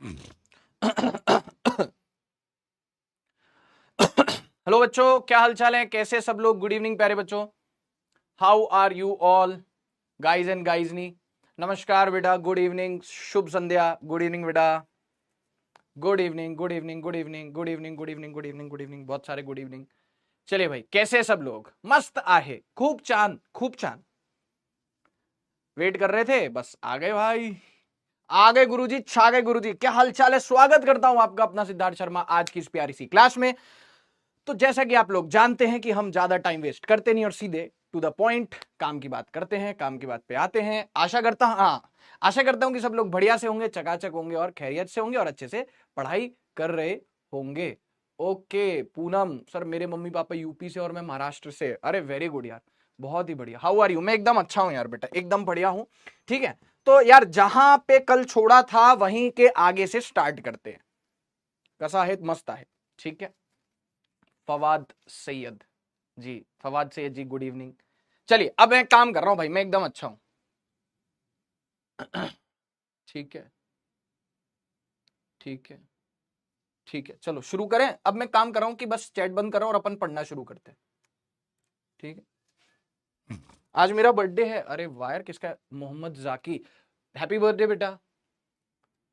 Hello बच्चों, क्या हालचाल है? कैसे सब लोग? गुड इवनिंग प्यारे बच्चों। How are you all guys and गाइजनी? नमस्कार बेटा, गुड इवनिंग, शुभ संध्या, गुड इवनिंग बेटा, good evening, good evening, good evening, good evening, good evening, good evening, good evening, बहुत सारे गुड इवनिंग। चलिए भाई, कैसे सब लोग? मस्त आहे, खूब चांद, खूब चांद। वेट कर रहे थे, बस आ गए भाई, आ गए गुरुजी, छा गए गुरुजी। क्या हालचाल है? स्वागत करता हूं आपका अपना सिद्धार्थ शर्मा आज की इस प्यारी सी क्लास में। तो जैसा कि आप लोग जानते हैं कि हम ज्यादा टाइम वेस्ट करते नहीं और सीधे टू द पॉइंट काम की बात करते हैं, काम की बात पे आते हैं। आशा करता हूं कि सब लोग बढ़िया से होंगे, चकाचक होंगे और खैरियत से होंगे और अच्छे से पढ़ाई कर रहे होंगे। ओके पूनम सर, मेरे मम्मी पापा यूपी से और मैं महाराष्ट्र से। अरे वेरी गुड यार, बहुत ही बढ़िया। How are you? मैं एकदम अच्छा हूं यार बेटा, एकदम बढ़िया हूं। ठीक है, तो यार जहां पे कल छोड़ा था वहीं के आगे से स्टार्ट करते हैं। कैसा है? मस्त है। ठीक है, फवाद सैयद जी, फवाद सैयद जी, गुड इवनिंग। चलिए अब मैं काम कर रहा हूं भाई, मैं एकदम अच्छा हूं। ठीक है, ठीक है, ठीक है, चलो शुरू करें। अब मैं काम कर रहा हूं कि बस चैट बंद कर रहा हूं और अपन पढ़ना शुरू करते हैं। ठीक है, आज मेरा बर्थडे है। अरे वायर, किसका है? मोहम्मद जाकी। हैप्पी बर्थडे बेटा,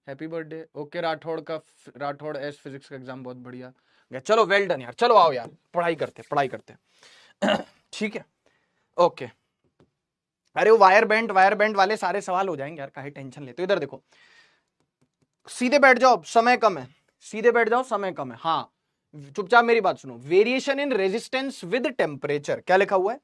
happy birthday. Okay, Rathore S physics का एग्जाम बहुत बढ़िया गया। चलो वेल डन यार, चलो आओ यार, पढ़ाई करते पढ़ाई करते। ठीक है, ओके। अरे वो वायर बैंड वाले सारे सवाल हो जाएंगे यार, काहे टेंशन लेते हो। इधर देखो, सीधे बैठ जाओ, समय कम है। सीधे बैठ जाओ, समय कम है। हाँ, चुपचाप मेरी बात सुनो। Variation in resistance with temperature, क्या लिखा हुआ है?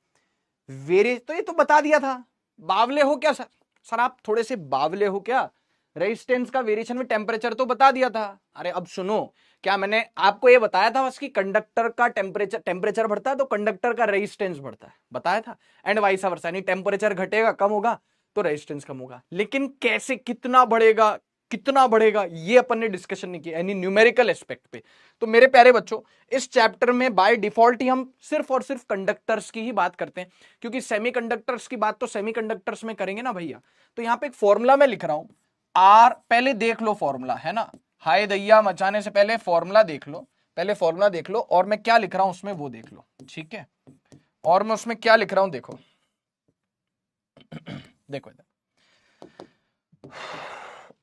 तो ये तो बता दिया था। बावले हो क्या सर? सर आप थोड़े से बावले हो क्या? रेजिस्टेंस का वेरिएशन विद टेम्परेचर तो बता दिया था। अरे अब सुनो, क्या मैंने आपको ये बताया था बस कि कंडक्टर का टेम्परेचर बढ़ता है तो कंडक्टर का रेजिस्टेंस बढ़ता है, बताया था। एंड वाइस वर्सा, यानी टेम्परेचर घटेगा, कम होगा तो रेजिस्टेंस कम होगा। लेकिन कैसे, कितना बढ़ेगा, कितना बढ़ेगा, ये अपन ने डिस्कशन नहीं किया, यानी न्यूमेरिकल एस्पेक्ट पे। तो मेरे प्यारे बच्चों, इस चैप्टर में बाय डिफॉल्ट ही हम सिर्फ और सिर्फ कंडक्टर्स की ही बात करते हैं, क्योंकि सेमीकंडक्टर्स की बात तो सेमीकंडक्टर्स में करेंगे ना भैया। तो यहां पे एक फॉर्मूला मैं लिख रहा हूं, आर, पहले देख लो फॉर्मूला, है ना। हाय दैया मचाने से पहले फॉर्मूला देख लो, पहले फॉर्मूला देख लो, और मैं क्या लिख रहा हूं उसमें वो देख लो। ठीक है, और मैं उसमें क्या लिख रहा हूं देखो। देखो इधर,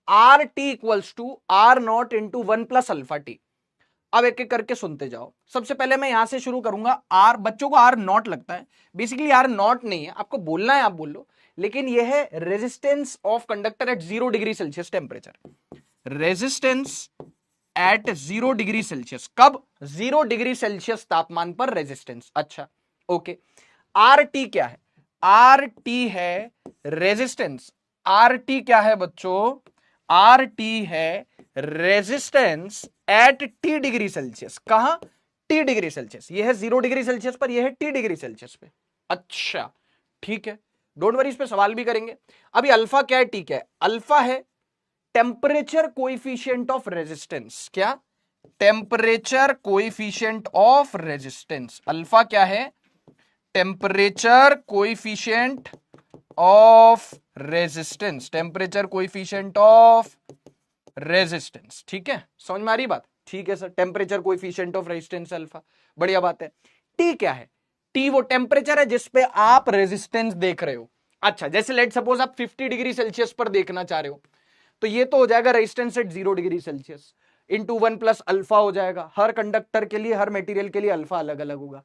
R T equals to R not into 1 + alpha T. अब एक एक करके सुनते जाओ। सबसे पहले मैं यहां से शुरू करूंगा। आर, बच्चों को आर नॉट लगता है, बेसिकली आर नॉट नहीं है, आपको बोलना है आप बोल लो, लेकिन यह है resistance of conductor at 0 degree Celsius temperature. Resistance at 0 degree Celsius, कब? 0 डिग्री सेल्सियस तापमान पर रेजिस्टेंस। अच्छा, ओके। आर टी क्या है? आर टी है रेजिस्टेंस। आर टी क्या है बच्चों? आर टी है resistance at T degree Celsius. कहां? T degree Celsius. यह है 0 डिग्री सेल्सियस पर, यह है टी डिग्री सेल्सियस पे। अच्छा, ठीक है, डोंट वरी, इस पे सवाल भी करेंगे। अभी अल्फा क्या है, टी क्या है? अल्फा है टेम्परेचर कोएफिशिएंट ऑफ रेजिस्टेंस। क्या? Temperature coefficient of resistance. Alpha क्या है? Temperature coefficient of resistance. Temperature coefficient of resistance. ठीक है, समझ में आ रही बात? ठीक है sir, temperature coefficient of resistance alpha, बढ़िया बात है। टी क्या है? टी वो टेम्परेचर है जिसपे आप रेजिस्टेंस देख रहे हो। अच्छा, जैसे लेट सपोज आप 50 डिग्री सेल्सियस पर देखना चाह रहे हो, तो ये तो हो जाएगा resistance at 0 degree Celsius into 1 + alpha हो जाएगा। हर कंडक्टर के लिए, हर मटेरियल के लिए अल्फा अलग अलग होगा।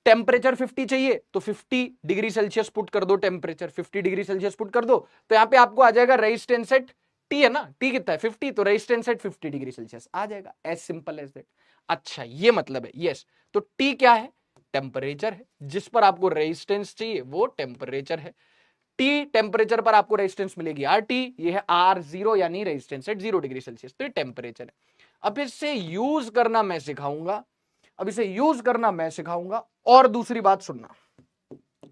टेम्परेचर 50 चाहिए तो 50 डिग्री सेल्सियस पुट कर दो, टेम्परेचर 50 डिग्री सेल्सियस पुट कर दो, तो यहां पे आपको आ जाएगा रेजिस्टेंस एट टी, है ना, टी कितना है 50, तो रेजिस्टेंस एट 50 डिग्री सेल्सियस आ जाएगा, एज सिंपल एज दैट। अच्छा, ये मतलब है, यस। तो टी क्या है? टेम्परेचर है, जिस पर आपको रेजिस्टेंस चाहिए वो टेम्परेचर है। टी टेम्परेचर पर आपको रेजिस्टेंस मिलेगी आर टी, ये है आर जीरो, यानी रेजिस्टेंस एट 0 डिग्री सेल्सियस, तो ये टेम्परेचर है। अब इससे यूज करना मैं सिखाऊंगा, अब इसे यूज करना मैं सिखाऊंगा। और दूसरी बात सुनना,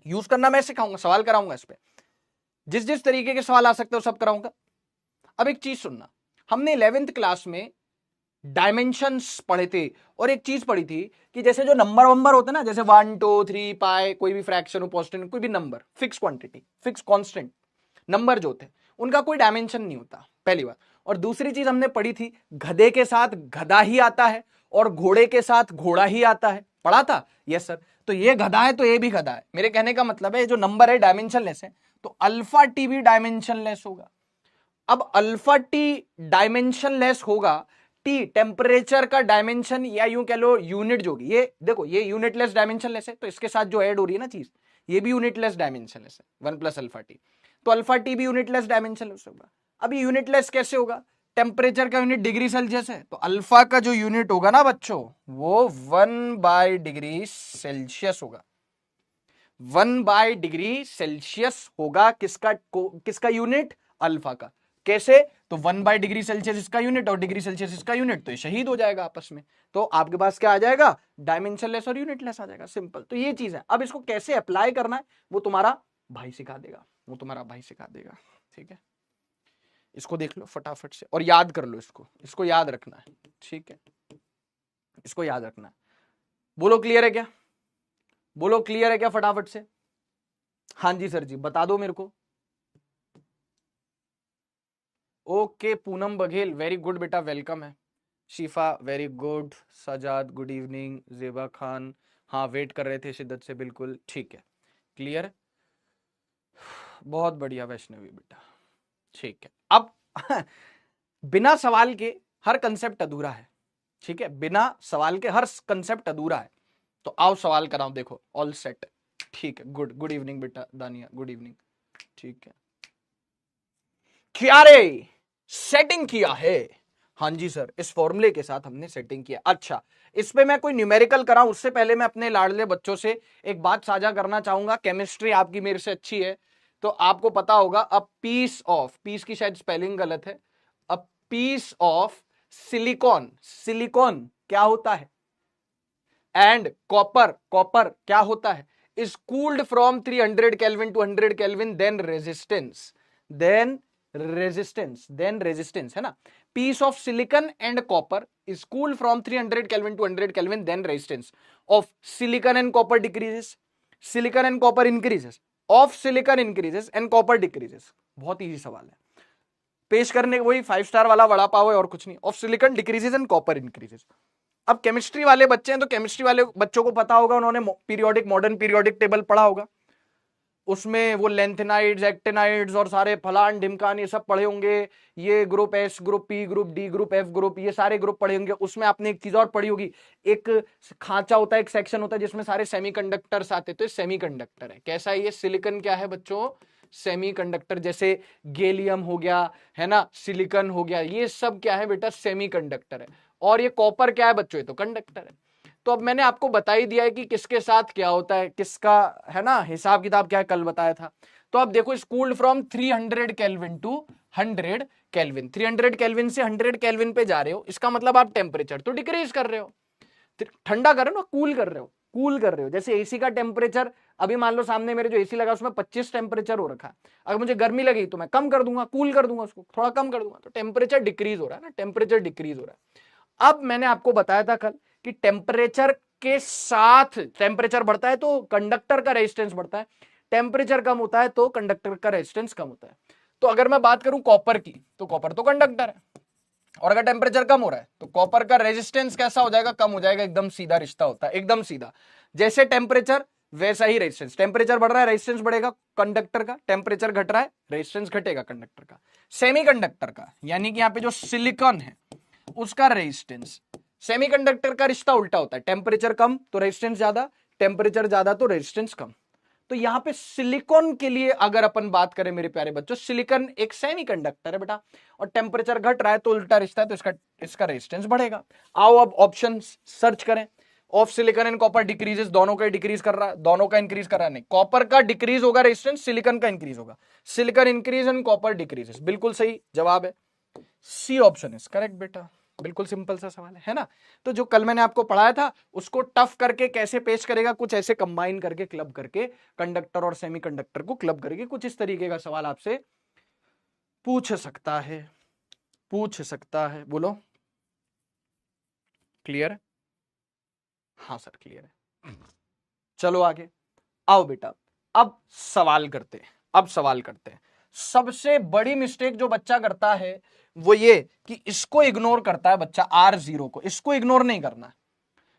यूज करना मैं सिखाऊंगा, सवाल कराऊंगा इस पे, जिस जिस तरीके के सवाल आ सकते हो सब कराऊंगा। अब एक चीज सुनना, हमने 11th क्लास में डायमेंशंस पढ़े थे, और एक चीज पढ़ी थी कि जैसे जो नंबर वंबर होते ना, जैसे 1 2 3 पाई, कोई भी फ्रैक्शन हो, पोस्टेंट, कोई भी number, fix quantity, fix constant number जो होते हैं, उनका कोई डायमेंशन नहीं होता, पहली बात। और दूसरी चीज हमने पढ़ी थी, गधे के साथ गधा ही आता है और घोड़े के साथ घोड़ा ही आता है, पढ़ा था? Yes sir. तो ये गधा है तो ये भी गधा है। मेरे कहने का मतलब है जो नंबर है डायमेंशनलेस है, तो अल्फा टी भी डायमेंशनलेस होगा। अब अल्फा टी डायमेंशनलेस होगा, टी टेम्परेचर का डायमेंशन या यूं कह लो यूनिट जो होगी, ये देखो ये यूनिटलेस डायमेंशनलेस है, तो इसके साथ जो ऐड हो रही है ना चीज, ये भी यूनिटलेस डायमेंशनलेस है, 1 प्लस अल्फा टी। तो अल्फा टी भी यूनिटलेस डायमेंशनलेस होगा। अब ये यूनिटलेस कैसे होगा? टेम्परेचर का यूनिट डिग्री सेल्सियस है, तो अल्फा का जो यूनिट होगा ना बच्चों, वो 1/डिग्री सेल्सियस होगा। 1/डिग्री सेल्सियस होगा किसका यूनिट? अल्फा का। कैसे? तो 1/डिग्री सेल्सियस इसका यूनिट और डिग्री सेल्सियस इसका यूनिट, तो ये शहीद हो जाएगा आपस में। तो आपके पास क्या आ जाएगा? डायमेंशनलेस और यूनिटलेस आ जाएगा, सिंपल। तो ये चीज है। अब इसको कैसे अप्लाई करना है वो तुम्हारा भाई सिखा देगा, वो तुम्हारा भाई सिखा देगा, ठीक है? इसको देख लो फटाफट से और याद कर लो, इसको याद रखना है, ठीक है? इसको याद रखना है। बोलो क्लियर है क्या? बोलो क्लियर है क्या फटाफट से? हाँ जी सर जी, बता दो मेरे को। Okay Poonam Baghel, very good बेटा, वेलकम है। Shifa very good. Sajad good evening. Zeba Khan हाँ वेट कर रहे थे शिद्दत से, बिल्कुल ठीक है, क्लियर। बहुत बढ़िया वैष्णवी बेटा, ठीक है। अब बिना सवाल के हर कंसेप्ट अधूरा है, ठीक है? बिना सवाल के हर कंसेप्ट अधूरा है। तो आओ सवाल कराओ, देखो ऑल सेट, ठीक है? गुड गुड इवनिंग बेटा दानिया, गुड इवनिंग, ठीक है? क्या रे, सेटिंग किया है? हाँ जी सर, इस फॉर्मूले के साथ हमने सेटिंग किया। अच्छा, इस पे मैं कोई न्यूमेरिकल कराऊं उससे पहले मैं अपने लाडले बच्चों से एक बात साझा करना चाहूंगा। केमिस्ट्री आपकी मेरे से अच्छी है तो आपको पता होगा, अ पीस ऑफ, पीस की शायद स्पेलिंग गलत है, a piece of silicon, silicon क्या होता है? एंड कॉपर, कॉपर क्या होता है? Is cooled from 300 kelvin to 100 kelvin, then resistance, then resistance है ना। Piece of silicon and copper is cooled from 300 kelvin to 100 kelvin, then resistance of silicon and copper decreases, silicon and copper increases, of silicon increases and copper decreases. बहुत easy सवाल है, पेश करने वही 5 star वाला वड़ा पाव है और कुछ नहीं। Of silicon decreases and copper increases. अब केमिस्ट्री वाले बच्चे हैं तो केमिस्ट्री वाले बच्चों को पता होगा, उन्होंने पीरियोडिक, मॉडर्न पीरियोडिक टेबल पढ़ा होगा, उसमें वो लेंथेनाइड्स, एक्टेनाइड्स और सारे फलान ढिमकान ये सब पढ़े होंगे। ये group S, group P, group D, group F group, ये सारे ग्रुप पढ़े होंगे। उसमें आपने एक चीज और पढ़ी होगी, एक खांचा होता है, एक सेक्शन होता है जिसमें सारे सेमीकंडक्टर्स आते हैं, तो ये सेमीकंडक्टर है। कैसा है ये? सिलिकॉन क्या है बच्चों? सेमीकंडक्टर। जैसे गैलियम हो गया, है ना, सिलिकॉन हो गया, ये सब क्या है बेटा? सेमीकंडक्टर है। और ये कॉपर क्या है बच्चों? ये तो कंडक्टर है। तो अब मैंने आपको बता ही दिया है कि किसके साथ क्या होता है, किसका, है ना, हिसाब किताब क्या है, कल बताया था। तो अब देखो, cooled from 300 kelvin to 100 kelvin, 300 kelvin से 100 केल्विन पे जा रहे हो, इसका मतलब आप टेम्परेचर तो डिक्रीज कर रहे हो, ठंडा कर रहे हो ना, कूल कर रहे हो, कूल कर रहे हो। जैसे एसी का टेम्परेचर, अभी मान लो सामने मेरे जो एसी लगा उसमें 25 टेम्परेचर हो रखा है, अगर मुझे गर्मी लगी तो मैं कम कर दूंगा, कूल कर दूंगा, उसको थोड़ा कम कर दूंगा, तो टेम्परेचर डिक्रीज हो रहा है ना, टेम्परेचर डिक्रीज हो रहा है। अब मैंने आपको बताया था कल कि टेम्परेचर के साथ, टेम्परेचर बढ़ता है तो कंडक्टर का रेजिस्टेंस बढ़ता है, टेम्परेचर कम होता है तो कंडक्टर का रेजिस्टेंस कम होता है। तो अगर मैं बात करूं कॉपर की, तो कॉपर तो कंडक्टर है, और अगर टेम्परेचर कम हो रहा है तो कॉपर का रेजिस्टेंस कैसा हो जाएगा? कम हो जाएगा। एकदम सीधा रिश्ता होता है, एकदम सीधा। जैसे टेम्परेचर वैसा ही रेजिस्टेंस, टेम्परेचर बढ़ रहा है रेजिस्टेंस बढ़ेगा कंडक्टर का, टेम्परेचर घट रहा है रेजिस्टेंस घटेगा कंडक्टर का। सेमीकंडक्टर का, यानी कि यहां पे जो सिलिकॉन है उसका रेजिस्टेंस, सेमीकंडक्टर का रिश्ता उल्टा होता है, टेम्परेचर कम तो रेजिस्टेंस ज्यादा, टेम्परेचर ज्यादा तो रेजिस्टेंस कम। तो यहां पे सिलिकॉन के लिए अगर अपन बात करें मेरे प्यारे बच्चों, सिलिकॉन एक सेमीकंडक्टर है बेटा, और टेम्परेचर घट रहा है तो उल्टा रिश्ता है, तो इसका रेजिस्टेंस बढ़ेगा। आओ अब ऑप्शन सर्च करें। Of silicon and copper decreases, दोनों का डिक्रीज कर रहा है, दोनों का इंक्रीज कर रहा है, नहीं, कॉपर का डिक्रीज होगा रेजिस्टेंस, सिलिकॉन का इंक्रीज होगा, silicon increase and copper decreases. बिल्कुल सही जवाब है, सी ऑप्शन इज करेक्ट बेटा। बिल्कुल सिंपल सा सवाल है ना। तो जो कल मैंने आपको पढ़ाया था उसको टफ करके कैसे पेश करेगा, कुछ ऐसे कंबाइन करके, क्लब करके, कंडक्टर और सेमीकंडक्टर को क्लब करके कुछ इस तरीके का सवाल आपसे पूछ सकता है, पूछ सकता है। बोलो क्लियर? हाँ सर क्लियर है। चलो आगे आओ बेटा, अब सवाल करते हैं, अब सवाल करते हैं। सबसे बड़ी मिस्टेक जो बच्चा करता है वो ये कि इसको इग्नोर करता है बच्चा, R0 को। इसको इग्नोर नहीं करना,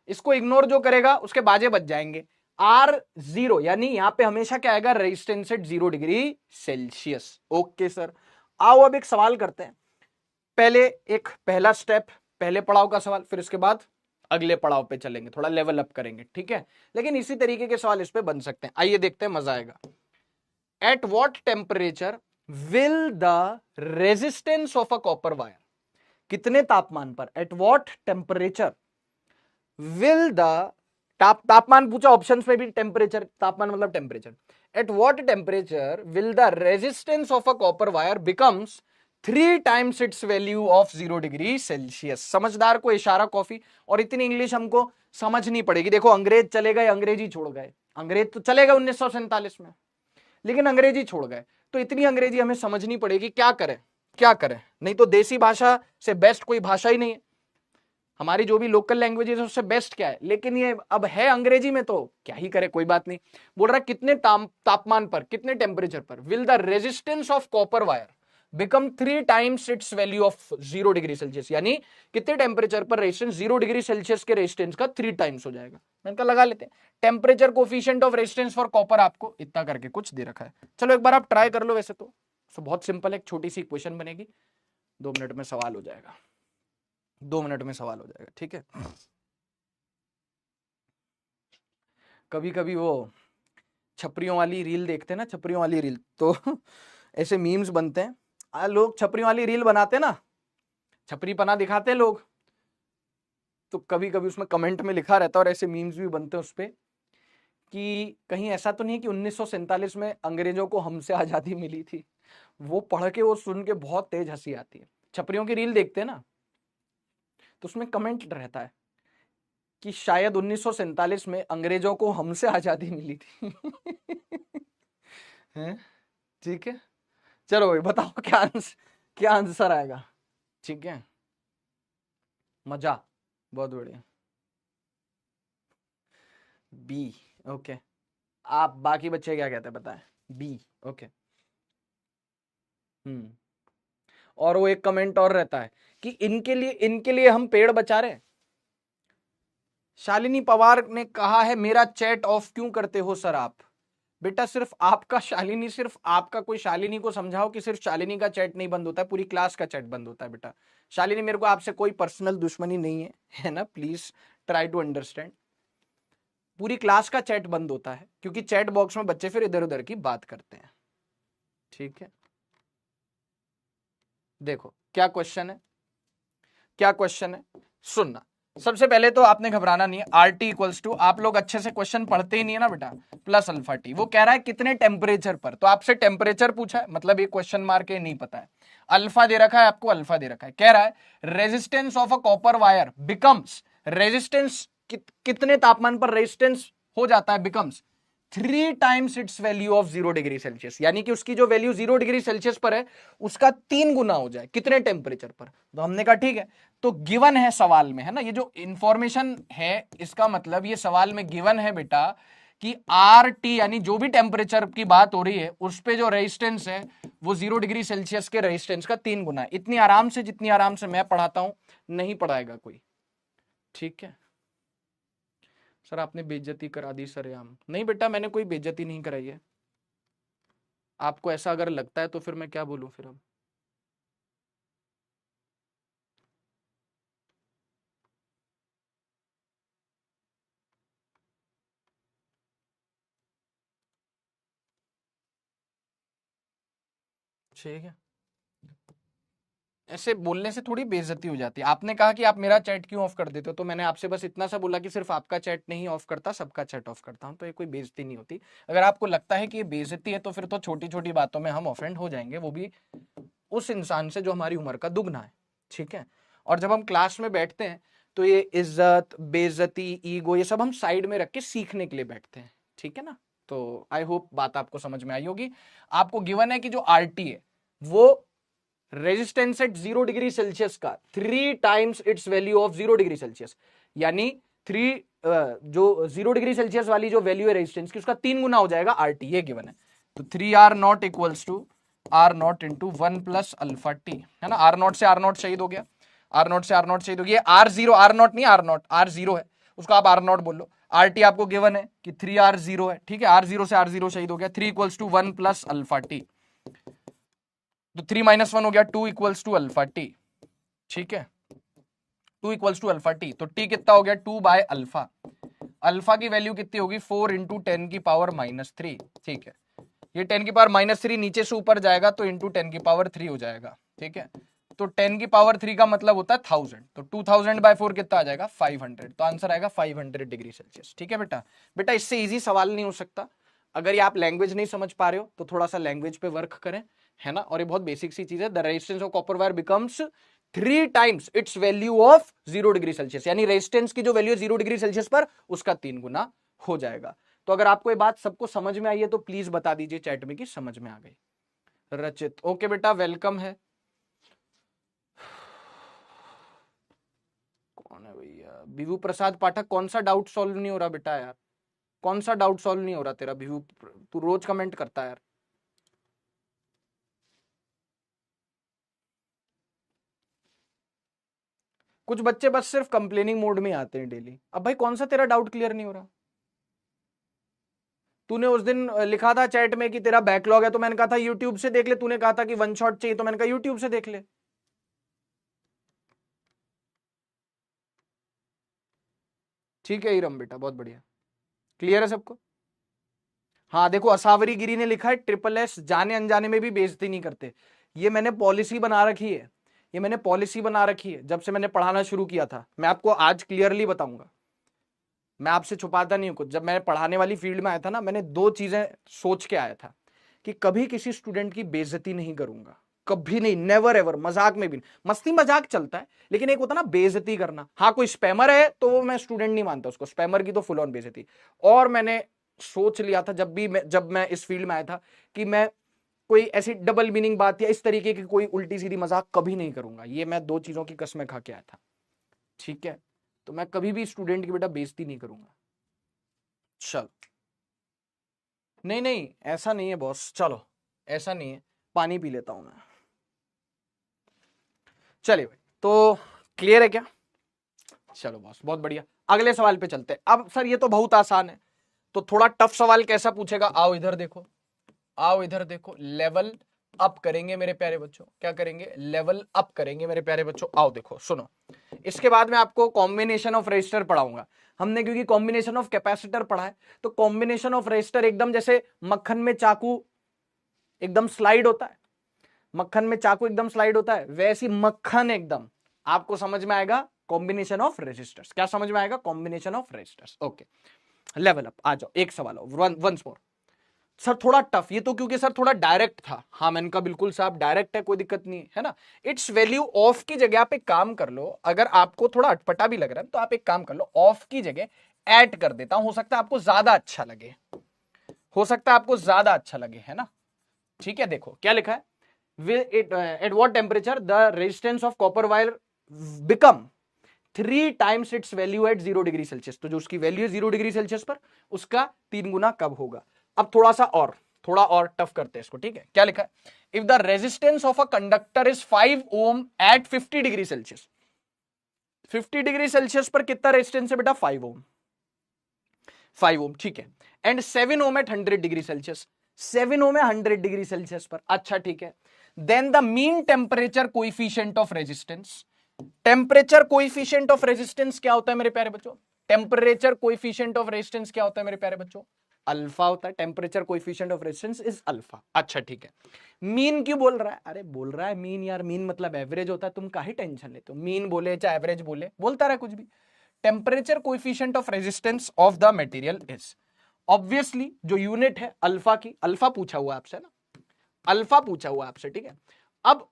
इसको इग्नोर जो करेगा उसके बाजे बच जाएंगे। R0 यानी यहां पे हमेशा क्या आएगा, resistance at 0 degree Celsius. Okay sir, आओ अब एक सवाल करते हैं। पहले एक पहला स्टेप, पहले पड़ाव का सवाल, फिर उसके बाद अगले पड़ाव पे चलेंगे, थोड़ा लेवल अप करेंगे, ठीक है। लेकिन इसी तरीके के सवाल इस पे बन सकते हैं। आइए देखते हैं, मजा आएगा। At what temperature will the resistance of a copper wire, कितने तापमान पर, at what temperature will the, तापमान पूछा ऑप्शंस में भी, टेम्परेचर, तापमान मतलब temperature. At what temperature will the resistance of a copper wire becomes 3 times it's value of 0 degree Celsius. समझदार को इशारा कॉफी। और इतनी इंग्लिश हमको समझ नहीं पड़ेगी। देखो, अंग्रेज चले गए, अंग्रेजी छोड़ गए। अंग्रेज तो चले गए 1947 में, लेकिन अंग्रेजी छोड़ गए, तो इतनी अंग्रेजी हमें समझनी पड़ेगी। क्या करें, क्या करें, नहीं तो देसी भाषा से बेस्ट कोई भाषा ही नहीं है। हमारी जो भी लोकल लैंग्वेज है उससे बेस्ट क्या है, लेकिन ये अब है अंग्रेजी में, तो क्या ही करे, कोई बात नहीं। बोल रहा कितने तापमान पर, कितने टेम्परेचर पर will the resistance of copper wire become 3 times it's value of 0 degree Celsius, यानी कितने टेम्परेचर पर रेजिस्टेंस 0 डिग्री सेल्सियस के रेजिस्टेंस का 3 times हो जाएगा। मैंने कहा लगा लेते हैं। Temperature coefficient of resistance for copper आपको इतना करके कुछ दे रखा है। चलो एक बार आप ट्राई कर लो। वैसे तो बहुत सिंपल है, एक छोटी सी इक्वेशन बनेगी, 2 मिनट में सवाल हो जाएगा, 2 मिनट में सवाल हो जाएगा, ठीक है। कभी कभी वो छपरियों वाली रील देखते हैं ना, छपरियों वाली रील, तो ऐसे मीम्स बनते हैं। लोग छपरियों वाली रील बनाते हैं ना, छपरी पना दिखाते हैं लोग, तो कभी कभी उसमें कमेंट में लिखा रहता है, और ऐसे मीम्स भी बनते हैं उस पे, कि कहीं ऐसा तो नहीं है कि 1947 में अंग्रेजों को हमसे आजादी मिली थी। वो पढ़ के, वो सुन के बहुत तेज हंसी आती है। छपरियों की रील देखते हैं ना, तो उसमें कमेंट रहता है कि शायद 1947 में अंग्रेजों को हमसे आजादी मिली थी। ठीक है, चलो भाई बताओ क्या आंसर आएगा। ठीक है, मजा, बहुत बढ़िया, बी। ओके, आप बाकी बच्चे क्या कहते हैं बताएं। B, okay. और वो एक कमेंट और रहता है कि इनके लिए हम पेड़ बचा रहे हैं। शालिनी पवार ने कहा है, मेरा चैट ऑफ क्यों करते हो सर आप। बेटा सिर्फ आपका शालिनी, सिर्फ आपका, कोई शालिनी को समझाओ कि सिर्फ शालिनी का चैट नहीं बंद होता है, पूरी क्लास का चैट बंद होता है। बेटा शालिनी, मेरे को आपसे कोई पर्सनल दुश्मनी नहीं है ना, प्लीज ट्राई टू अंडरस्टैंड। पूरी क्लास का चैट बंद होता है क्योंकि चैट बॉक्स में बच्चे फिर इधर उधर की बात करते हैं। ठीक है, देखो क्या क्वेश्चन है, क्या क्वेश्चन है, सुनना। सबसे पहले तो आपने घबराना नहीं है। आर टी इक्वल्स टू, आप लोग अच्छे से क्वेश्चन पढ़ते ही नहीं है ना बेटा, प्लस अल्फा टी। वो कह रहा है कितने टेम्परेचर पर, तो आपसे टेम्परेचर पूछा है, मतलब ये क्वेश्चन मार्क है, नहीं पता है। अल्फा दे रखा है आपको, अल्फा दे रखा है। कह रहा है resistance of a copper wire becomes, resistance कितने तापमान पर रेजिस्टेंस हो जाता है, becomes 3 times it's value of 0 degree Celsius, यानी कि उसकी जो वैल्यू 0 डिग्री सेल्सियस पर है उसका 3 गुना हो जाए, कितने टेम्परेचर पर। तो हमने कहा ठीक है, तो गिवन है सवाल में, है ना, ये जो इंफॉर्मेशन है इसका मतलब ये सवाल में गिवन है बेटा कि आर टी, यानी जो भी टेम्परेचर की बात हो रही है उस पे जो रेजिस्टेंस है वो 0 डिग्री सेल्सियस के रेजिस्टेंस का 3 गुना है। इतनी आराम से, जितनी आराम से मैं पढ़ाता हूं नहीं पढ़ाएगा कोई। ठीक है सर, आपने बेइज्जती करा दी सरेआम। नहीं बेटा, मैंने कोई बेइज्जती नहीं कराई है। आपको ऐसा अगर लगता है तो फिर मैं क्या बोलूं फिर अब। ठीक है, ऐसे बोलने से थोड़ी बेइज्जती हो जाती है। आपने कहा कि आप मेरा चैट क्यों ऑफ कर देते हो, तो मैंने आपसे बस इतना सा बोला कि सिर्फ आपका चैट नहीं ऑफ करता, सबका चैट ऑफ करता हूं, तो ये कोई बेइज्जती नहीं होती। अगर आपको लगता है कि ये बेइज्जती है तो फिर तो छोटी छोटी बातों में हम ऑफेंड हो जाएंगे, वो भी उस इंसान से जो हमारी उम्र का दुगना है। ठीक है, और जब हम क्लास में बैठते हैं तो ये इज्जत, बेइज्जती, ईगो, ये सब हम साइड में रख के सीखने के लिए बैठते हैं। ठीक है ना, तो आई होप बात आपको समझ में आई होगी। आपको गिवन है कि जो आरटी है वो रेजिस्टेंस एट 0 डिग्री सेल्सियस का 3 times it's value of 0 degree Celsius, यानी 3 जो 0 डिग्री सेल्सियस वाली जो वैल्यू है रेजिस्टेंस की उसका 3 गुना हो जाएगा आरटी, ये गिवन है। तो 3R not equals to R not into 1 plus alpha T, है ना। आर नॉट से आर नॉट शहीद हो गया, आर नॉट से आर नॉट शहीद हो गया। आर जीरो, आर नॉट नहीं आर नॉट, आर जीरो है, उसको आप आर नॉट बोल लो। आर टी आपको गिवन है कि 3r0 है, ठीक है। आर जीरो से आर जीरो शहीद हो गया, 3 equals to 1 plus alpha T, तो 3 माइनस 1 हो गया 2 इक्वल्स टू अल्फा टी, ठीक है। 2 इक्वल्स टू अल्फा टी, तो टी कितना हो गया 2 बाय अल्फा। अल्फा की वैल्यू कितनी होगी 4 इंटू 10 की पावर -3, ठीक है। ये 10 की पावर -3 नीचे से ऊपर जाएगा तो इंटू 10 की पावर 3 हो जाएगा, ठीक है। तो 10 की पावर 3 का मतलब होता है 1000, तो 2000 बाय 4 कितना आ जाएगा 500, तो आंसर आएगा 500 डिग्री सेल्सियस, ठीक है बेटा। बेटा इससे इजी सवाल नहीं हो सकता। अगर ये आप लैंग्वेज नहीं समझ पा रहे हो तो थोड़ा सा लैंग्वेज पे वर्क करें, है ना। और ये बहुत बेसिक सी चीज है। The resistance of copper wire becomes 3 times it's value of 0 degree Celsius, यानी रेजिस्टेंस की जो वैल्यू है 0 डिग्री सेल्सियस पर, उसका 3 गुना हो जाएगा। तो अगर आपको ये बात सबको समझ में आई है तो प्लीज बता दीजिए चैट में कि समझ में आ गई। रचित, ओके बेटा वेलकम है। कौन है भैया? विभू प्रसाद पाठक, कौन सा डाउट सॉल्व नहीं हो रहा बेटा यार? कौन सा डाउट सॉल्व नहीं हो रहा तेरा विभू? तू रोज कमेंट करता है यार। कुछ बच्चे बस सिर्फ कंप्लेनिंग मोड में आते हैं डेली। अब भाई कौन सा तेरा डाउट क्लियर नहीं हो रहा? तूने उस दिन लिखा था चैट में कि तेरा बैकलॉग है, तो मैंने कहा था यूट्यूब से देख ले। तूने कहा था कि वन शॉट चाहिए, तो मैंने कहा यूट्यूब से देख ले। ठीक है ईरम बेटा, बहुत बढ़िया, क्लियर है सबको। हाँ देखो, असावरी गिरी ने लिखा है SSS जाने अनजाने में भी बेइज्जती नहीं करते। ये मैंने पॉलिसी बना रखी है, ये मैंने पॉलिसी बना रखी है जब से मैंने पढ़ाना शुरू किया था। मैं आपको आज क्लियरली बताऊंगा, मैं आपसे छुपाता नहीं हूं कुछ। जब मैं पढ़ाने वाली फील्ड में आया था ना, मैंने 2 चीजें सोच के आया था कि कभी किसी स्टूडेंट की बेइज्जती नहीं करूंगा, कभी नहीं, नेवर एवर। मजाक में भी नहीं, मस्ती मजाक चलता है, लेकिन एक होता ना बेइज्जती करना। हाँ कोई स्पैमर है तो वो मैं स्टूडेंट नहीं मानता उसको, स्पैमर की तो फुल ऑन बेइज्जती। और मैंने सोच लिया था जब मैं इस फील्ड में आया था कि मैं कोई ऐसी डबल मीनिंग बात या इस तरीके की कोई उल्टी सीधी मजाक कभी नहीं करूंगा। ये मैं 2 चीजों की कसमें खा के आया था, ठीक है। तो मैं कभी भी स्टूडेंट की बेटा बेइज्जती नहीं करूंगा। चलो, नहीं नहीं ऐसा नहीं है बॉस, चलो ऐसा नहीं है, पानी पी लेता हूं मैं। चलिए भाई, तो क्लियर है क्या? चलो बॉस बहुत बढ़िया, अगले सवाल पे चलते हैं। अब सर ये तो बहुत आसान है, तो थोड़ा टफ सवाल कैसा पूछेगा? आओ इधर देखो, आओ इधर देखो। लेवल अप करेंगे मेरे प्यारे बच्चों, क्या करेंगे? लेवल अप करेंगे मेरे प्यारे बच्चों। आओ देखो सुनो, इसके बाद में आपको कॉम्बिनेशन ऑफ रेजिस्टर पढ़ाऊंगा। हमने क्योंकि कॉम्बिनेशन ऑफ कैपेसिटर पढ़ा है, तो कॉम्बिनेशन ऑफ रेजिस्टर एकदम जैसे मक्खन में चाकू एकदम स्लाइड होता है, मक्खन में चाकू एकदम स्लाइड होता है, वैसी मक्खन एकदम आपको समझ में आएगा कॉम्बिनेशन ऑफ रेजिस्टर्स। क्या समझ में आएगा? Combination of resistors. Okay, level up आ जाओ। एक सवाल वंस मोर। सर थोड़ा टफ, ये तो क्योंकि सर थोड़ा डायरेक्ट था। हाँ मैंने कहा बिल्कुल साहब डायरेक्ट है, कोई दिक्कत नहीं है ना। इट्स वैल्यू ऑफ की जगह आप एक काम कर लो, अगर आपको थोड़ा अटपटा भी लग रहा है तो आप एक काम कर लो, ऑफ की जगह ऐड कर देता हूं, हो सकता है आपको ज्यादा अच्छा लगे, हो सकता है आपको ज्यादा अच्छा लगे, है ना। ठीक है, देखो क्या लिखा है, at what temperature the resistance of copper wire become 3 times its value at 0 degree Celsius. तो जो उसकी वैल्यू है 0 डिग्री सेल्सियस पर, उसका 3 गुना कब होगा? अब थोड़ा और टफ करते हैं इसको, ठीक है। क्या लिखा है? If the resistance of a conductor is 5 ohm at 50 degree Celsius, 50 degree Celsius पर कितना रेजिस्टेंस है बेटा? 5 ओम, 5 ओम, ठीक है। And 7 ohm at 100 degree Celsius, 7 ohm है 100 डिग्री सेल्सियस पर, अच्छा ठीक है। Then the mean temperature coefficient of resistance, temperature coefficient of resistance क्या होता है मेरे प्यारे बच्चों? टेम्परेचर कोएफिशिएंट ऑफ रेजिस्टेंस क्या होता है मेरे प्यारे बच्चों? अल्फा होता है। Temperature coefficient of resistance is alpha, अच्छा ठीक है। मीन क्यों बोल रहा है? अरे बोल रहा है मीन यार, मीन मतलब एवरेज होता है, तुम काहे टेंशन लेते हो? मीन बोले चाहे एवरेज बोले, बोलता रहे कुछ भी। Temperature coefficient of resistance of the material is, obviously जो यूनिट है अल्फा की, अल्फा पूछा हुआ आपसे ना, अल्फा पूछा हुआ आपसे, ठीक है। अब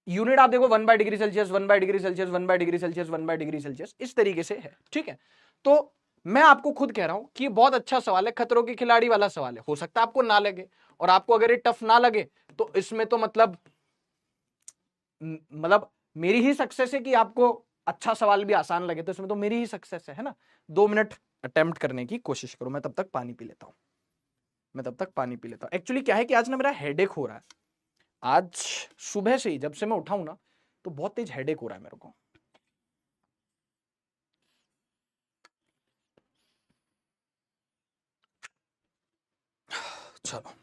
यूनिट आप देखो 1 bye degree Celsius, 1 bye degree Celsius, 1 bye degree Celsius, 1 bye degree Celsius, इस तरीके से है, ठीक है। तो मैं आपको खुद कह रहा हूं कि बहुत अच्छा सवाल है, खतरों के खिलाड़ी वाला सवाल है। हो सकता है आपको ना लगे, और आपको अगर ये टफ ना लगे तो इसमें तो मतलब मेरी ही सक्सेस है कि आपको अच्छा सवाल भी आसान लगे, तो इसमें तो मेरी ही सक्सेस है ना। 2 मिनट अटेम्प्ट करने की कोशिश करो, मैं तब तक पानी पी लेता हूं, मैं तब तक पानी पी लेता हूं। एक्चुअली क्या है कि आज ना मेरा हेडेक हो रहा है, आज सुबह से ही जब से मैं उठा हूं ना तो बहुत तेज हेडेक हो रहा है मेरे को। चलो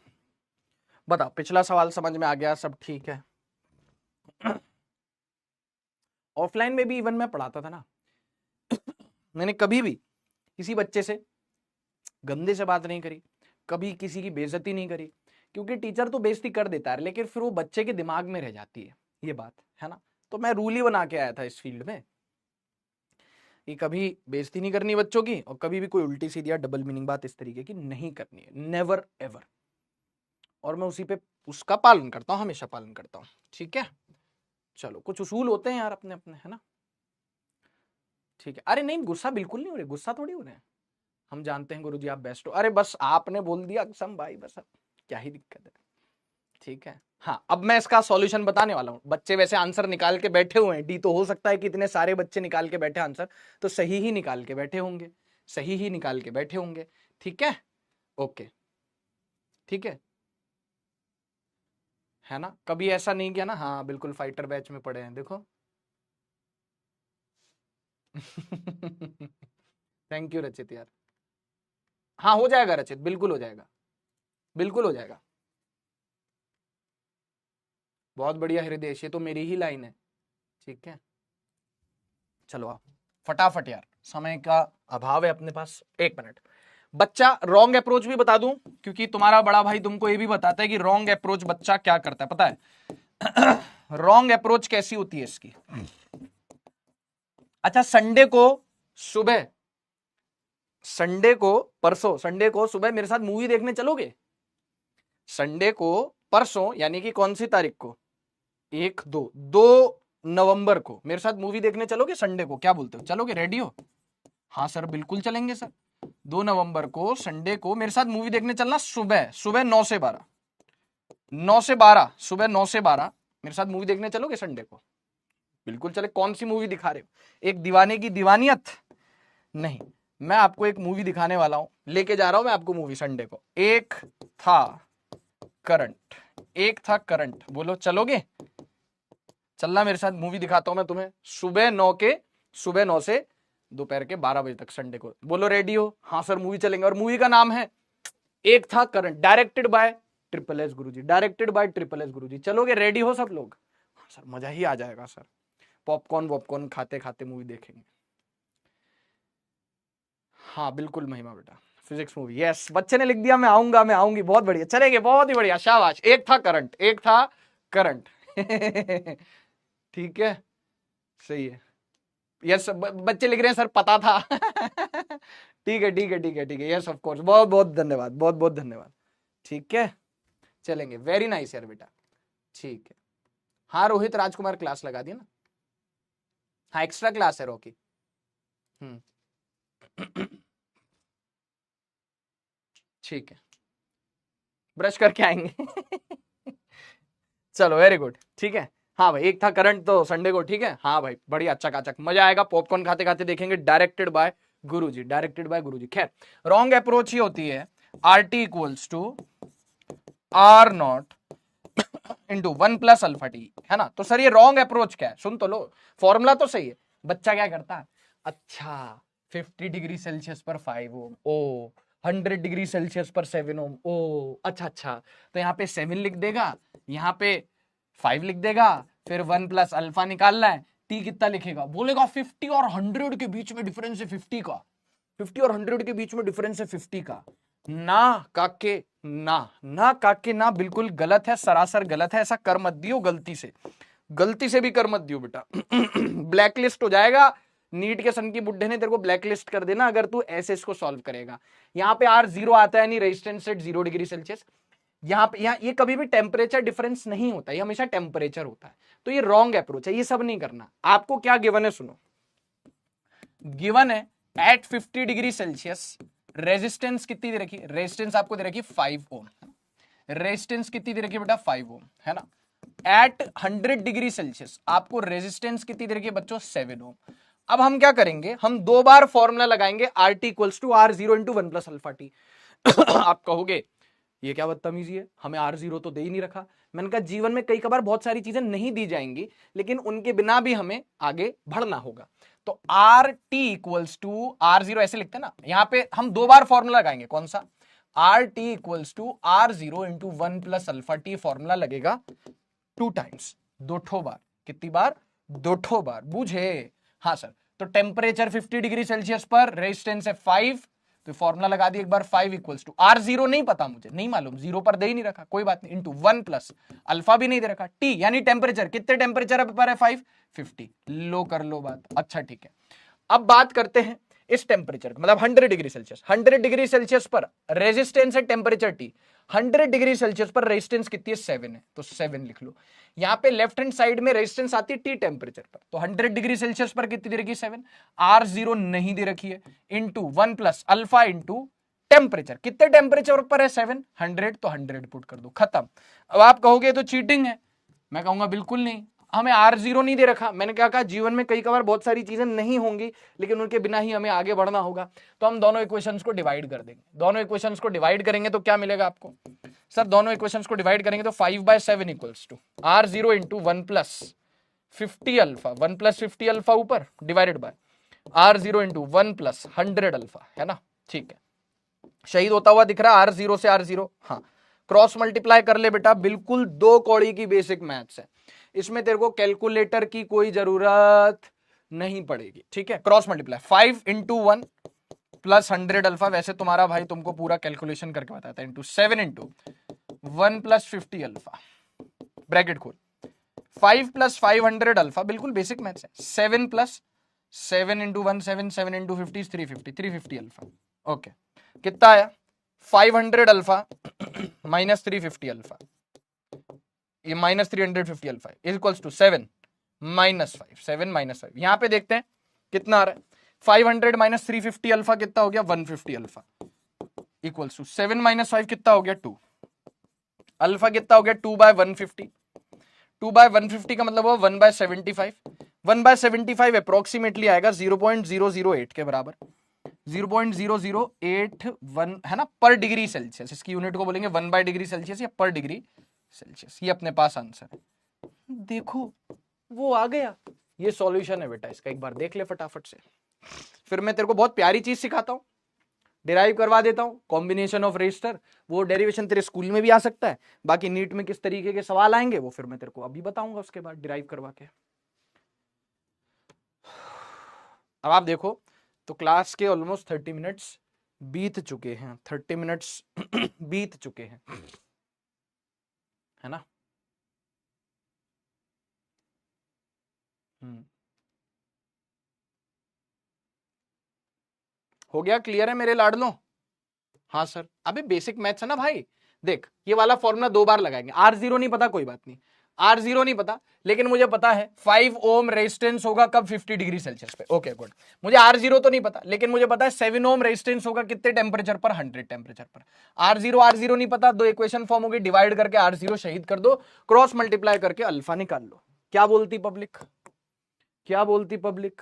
बताओ, पिछला सवाल समझ में आ गया, सब ठीक है? ऑफलाइन में भी इवन मैं पढ़ाता था ना, मैंने कभी भी किसी बच्चे से गंदे से बात नहीं करी, कभी किसी की बेइज्जती नहीं करी, क्योंकि टीचर तो बेइज्जती कर देता है लेकिन फिर वो बच्चे के दिमाग में रह जाती है ये बात, है ना। तो मैं रूल ही बना के आया था इस फील्ड में कि कभी बेइज्जती नहीं करनी बच्चों की, और कभी भी कोई उल्टी सीधी या डबल मीनिंग बात इस तरीके की नहीं करनी है, नेवर एवर। और मैं उसी पे उसका पालन करता हूं, हमेशा पालन करता हूं, ठीक है। चलो कुछ उसूल होते हैं यार अपने अपने, है ना। ठीक है, अरे नहीं गुस्सा बिल्कुल नहीं हो रहे, गुस्सा थोड़ी हो रहे हैं, हम जानते हैं गुरुजी आप बेस्ट हो। अरे बस आपने बोल दिया कसम भाई, बस अब क्या ही दिक्कत है, ठीक है। हाँ अब मैं इसका सॉल्यूशन बताने वाला हूं। बच्चे वैसे आंसर निकाल के बैठे हुए हैं, डी तो हो सकता है कि इतने सारे बच्चे निकाल के बैठे आंसर, तो सही ही निकाल के बैठे होंगे, सही ही निकाल के बैठे होंगे, ठीक है। ओके ठीक है ना, कभी ऐसा नहीं किया ना। हाँ बिल्कुल फाइटर बैच में पढ़े हैं देखो। थैंक यू रचित यार। हाँ हो जाएगा रचित, बिल्कुल हो जाएगा, बिल्कुल हो जाएगा। बहुत बढ़िया हृदय, ये तो मेरी ही लाइन है, ठीक है। चलो आप फटाफट यार, समय का अभाव है अपने पास, 1 मिनट। बच्चा रॉन्ग अप्रोच भी बता दूं, क्योंकि तुम्हारा बड़ा भाई तुमको ये भी बताता है कि रॉन्ग अप्रोच बच्चा क्या करता है पता है। रॉन्ग अप्रोच कैसी होती है इसकी। अच्छा संडे को सुबह, संडे को परसों, संडे को सुबह मेरे साथ मूवी देखने चलोगे? संडे को परसों यानी कि कौन सी तारीख को, 2 नवंबर को मेरे साथ मूवी देखने चलोगे संडे को? क्या बोलते हो, चलोगे? रेडी हो? हाँ सर बिल्कुल चलेंगे सर। 2 नवंबर को संडे को मेरे साथ मूवी देखने चलना, सुबह सुबह 9 से 12, 9 से 12, सुबह 9 से 12 मेरे साथ मूवी देखने चलोगे संडे को? बिल्कुल चले। कौन सी मूवी दिखा रहे हो, एक दीवाने की दीवानियत? नहीं, मैं आपको एक मूवी दिखाने वाला हूं, लेके जा रहा हूं मैं आपको मूवी संडे को। एक था करंट, एक था करंट, बोलो चलोगे? चलना मेरे साथ, मूवी दिखाता हूं मैं तुम्हें, सुबह 9 से दोपहर के 12 बजे तक संडे को, बोलो रेडी हो? हाँ सर मूवी चलेंगे। और मूवी का नाम है एक था current, directed by triple S Guruji, directed by triple S Guruji. चलोगे? रेडी हो सब लोग? हाँ सर मजा ही आ जाएगा सर, पॉपकॉर्न वॉपकॉर्न खाते खाते मूवी देखेंगे। हाँ बिल्कुल महिमा बेटा, फिजिक्स मूवी, यस बच्चे ने लिख दिया, मैं आऊंगा मैं आऊंगी, बहुत बढ़िया चलेंगे, बहुत ही बढ़िया शाबाश। एक था करंट, एक था करंट। ठीक है, सही है। यस बच्चे लिख रहे हैं सर पता था। ठीक है ठीक है ठीक है ठीक है, यस ऑफ कोर्स, बहुत बहुत धन्यवाद, बहुत बहुत धन्यवाद। ठीक है चलेंगे, वेरी नाइस यार बेटा, ठीक है। हाँ रोहित राजकुमार क्लास लगा दिया ना, हाँ एक्स्ट्रा क्लास है रॉकी। ठीक है ब्रश करके आएंगे। चलो वेरी गुड, ठीक है। हाँ भाई एक था करंट तो संडे को, ठीक है। हाँ भाई बढ़िया, चकाचक मजा आएगा, पॉपकॉर्न खाते खाते देखेंगे, directed by Guruji, directed by Guruji. खैर रॉन्ग अप्रोच ही होती है R T equals to R not into 1+α_t, है ना। तो सर ये रॉन्ग अप्रोच क्या है, सुन तो लो, फॉर्मूला तो सही है। बच्चा क्या करता है, अच्छा 50 डिग्री सेल्सियस पर 5 ओम, ओ 100 डिग्री सेल्सियस पर 7 ओम, ओ अच्छा अच्छा, तो यहाँ पे 7 लिख देगा, यहाँ पे 5 लिख देगा, फिर 1+α निकालना है, टी कितना लिखेगा, बोलेगा 50 और 100 के बीच में डिफरेंस है 50 का, 50 और 100 के बीच में डिफरेंस है 50 का। ना काके ना, ना काके ना, बिल्कुल गलत है, सरासर गलत है, ऐसा कर मत दियो गलती से, गलती से भी कर मत दियो बेटा। ब्लैक लिस्ट हो जाएगा, नीट के सन की बुड्ढे ने तेरे को ब्लैक लिस्ट कर देना अगर तू ऐसे इसको सॉल्व करेगा। यहाँ पे आर 0 आता है, नहीं रेजिस्टेंस एट 0 डिग्री सेल्सियस, यहाँ पे यहाँ ये कभी भी टेम्परेचर डिफरेंस नहीं होता, ये हमेशा टेम्परेचर होता है, तो ये रॉन्ग अप्रोच है, ये सब नहीं करना। आपको क्या गिवन है सुनो, गिवन है एट 50 डिग्री सेल्सियस रेजिस्टेंस कितनी दे रखी, रेजिस्टेंस आपको दे रखी 5 ओम, रेजिस्टेंस कितनी दे रखी बेटा 5 ओम, है ना। एट 100 डिग्री सेल्सियस आपको रेजिस्टेंस कितनी दे रखी है बच्चों 7 ओम। अब हम क्या करेंगे, हम 2 बार फॉर्मूला लगाएंगे, R T equals to R 0 into 1+α_t। आप कहोगे ये क्या बदतमीजी है, हमें R0 तो दे ही नहीं रखा। मैंने कहा जीवन में कई कबार बहुत सारी चीजें नहीं दी जाएंगी, लेकिन उनके बिना भी हमें आगे बढ़ना होगा। तो are T equals to R0 ऐसे लिखते हैं ना, यहां पे हम दो बार फॉर्मूला लगाएंगे, कौन सा, R T equals to R0 into 1 plus alpha T, formula लगेगा 2 टाइम्स, 2 ठो बार। कितनी बार, 2 ठो बार, बूझे। हाँ सर, तो टेम्परेचर 50 डिग्री सेल्सियस पर, रेजिस्टेंस है 5, तो फॉर्मूला लगा दी एक बार, 5 इक्वल्स टू R0 नहीं पता मुझे, नहीं मालूम, 0 पर दे ही नहीं रखा, कोई बात नहीं, इंटू 1 प्लस अल्फा भी नहीं दे रखा, टी यानी टेम्परेचर, कितने टेम्परेचर पर है 5, 50, लो कर लो बात। अच्छा ठीक है, अब बात करते हैं इस टेम्परेचर, मतलब 100 डिग्री सेल्सियस, 100 डिग्री सेल्सियस पर रेजिस्टेंस है टेम्परेचर टी, 100 डिग्री सेल्सियस पर रेजिस्टेंस कितनी है, 7 है, तो 7 लिख लो। यहां पे लेफ्ट हैंड साइड में रेजिस्टेंस आती है टी टेम्परेचर पर, तो 100 डिग्री सेल्सियस पर कितनी दे रखी, 7, R0 नहीं दे रखी है, into 1 plus alpha into temperature, कितने टेम्परेचर पर है 7, 100, तो 100 पुट कर दो, खत्म। अब आप कहोगे तो चीटिंग है, मैं कहूंगा बिल्कुल नहीं, हमें R0 नहीं दे रखा। मैंने क्या कहा, जीवन में कई कबार बहुत सारी चीजें नहीं होंगी, लेकिन उनके बिना ही हमें आगे बढ़ना होगा। तो हम दोनों इक्वेशंस को डिवाइड कर देंगे, दोनों इक्वेशंस को डिवाइड करेंगे तो क्या मिलेगा आपको, सर दोनों इक्वेशंस को डिवाइड करेंगे तो 5/7 equals to R0 into 1 plus 50 alpha, 1 plus 50 alpha ऊपर, divided by R0 into 1 plus 100 alpha, है ना। ठीक है, शहीद होता हुआ दिख रहा है R0 से R0, हाँ, क्रॉस मल्टीप्लाई कर ले बेटा, बिल्कुल 2 कौड़ी की बेसिक मैथ्स है, इसमें तेरे को कैलकुलेटर की कोई जरूरत नहीं पड़ेगी। ठीक है, cross multiply 5 into 1 plus 100 alpha, वैसे तुम्हारा भाई तुमको पूरा कैलकुलेशन करके बताता है, into 7 into 1 plus 50 alpha, bracket खोल, 5 प्लस 500 अल्फा, बिल्कुल बेसिक मैथ्स है, 7 plus 7 into 1 7, 7 into 50 350, 350 alpha. Okay, कितना आया, 500 अल्फा माइनस 350 अल्फा, ये minus 350 alpha is equals to 7 minus 5, 7 minus 5, यहां पे देखते हैं कितना आ रहा है, 500 माइनस 350 अल्फा कितना हो गया, 150 अल्फा, इक्वल्स टू 7 माइनस 5 कितना हो गया, 2, अल्फा कितना हो गया, 2/150, 2/150 का मतलब हो 1/75, 1/75 अप्रोक्सीमेटली आएगा 0.008 के बराबर, 0.0081 है ना, पर डिग्री सेल्सियस, इसकी यूनिट को बोलेंगे 1/डिग्री सेल्सियस या पर डिग्री सेल्सियस, ये अपने पास आंसर है। देखो वो आ गया, ये सॉल्यूशन है बेटा इसका, एक बार देख ले फटाफट से। फिर मैं तेरे को बहुत प्यारी चीज सिखाता हूं, डिराइव करवा देता हूं, कॉम्बिनेशन ऑफ रेजिस्टर, वो डेरिवेशन तेरे स्कूल में भी आ सकता है, बाकी नीट में किस तरीके के सवाल आएंगे वो फिर मैं तेरे को अभी बताऊंगा, उसके बाद डिराइव करवा के। अब आप देखो, तो क्लास के ऑलमोस्ट 30 मिनट्स बीत चुके हैं, 30 मिनट्स बीत चुके हैं, है ना। हो गया, क्लियर है मेरे लाडलो। हाँ सर, अबे बेसिक मैथ्स है ना भाई, देख ये वाला फॉर्मूला 2 बार लगाएंगे, R0 नहीं पता कोई बात नहीं, R0 नहीं पता, लेकिन मुझे पता है 5 ओम रेजिस्टेंस होगा कब, 50 डिग्री सेल्सियस पे, ओके गुड। मुझे R0 तो नहीं पता, लेकिन मुझे पता है 7 ओम रेजिस्टेंस होगा कितने टेम्परेचर पर, 100 टेम्परेचर पर। R0 नहीं पता, दो इक्वेशन फॉर्म होगी, डिवाइड करके R0 शहीद कर दो, क्रॉस मल्टीप्लाई करके अल्फा निकाल लो। क्या बोलती पब्लिक, क्या बोलती पब्लिक,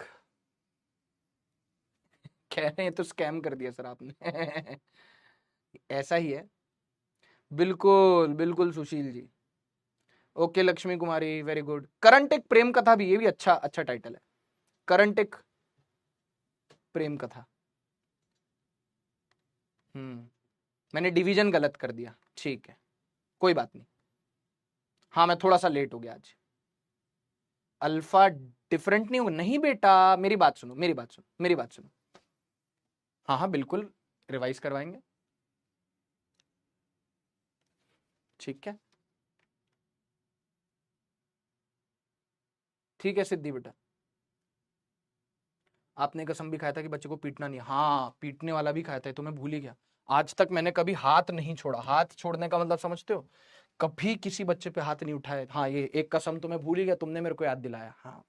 कह रहे हैं तो स्कैम कर दिया सर आपने ऐसा ही है, बिल्कुल बिल्कुल सुशील जी, ओके लक्ष्मी कुमारी, वेरी गुड। करंट एक प्रेम कथा भी, ये भी अच्छा अच्छा टाइटल है, करंट एक प्रेम कथा। मैंने डिवीजन गलत कर दिया, ठीक है कोई बात नहीं, हाँ मैं थोड़ा सा लेट हो गया आज। अल्फा डिफरेंट नहीं होगा, नहीं बेटा मेरी बात सुनो, मेरी बात सुनो, मेरी बात सुनो, हाँ हाँ बिल्कुल रिवाइज करवाएंगे, ठीक है ठीक है सिद्धि बेटा, आपने कसम भी खाया था कि बच्चे को पीटना नहीं, हाँ पीटने वाला भी खाया था, तो मैं भूल ही गया, आज तक मैंने कभी हाथ नहीं छोड़ा, हाथ छोड़ने का मतलब समझते हो, कभी किसी बच्चे पे हाथ नहीं उठाए, हाँ ये एक कसम तो मैं भूल ही गया, तुमने मेरे को याद दिलाया, हाँ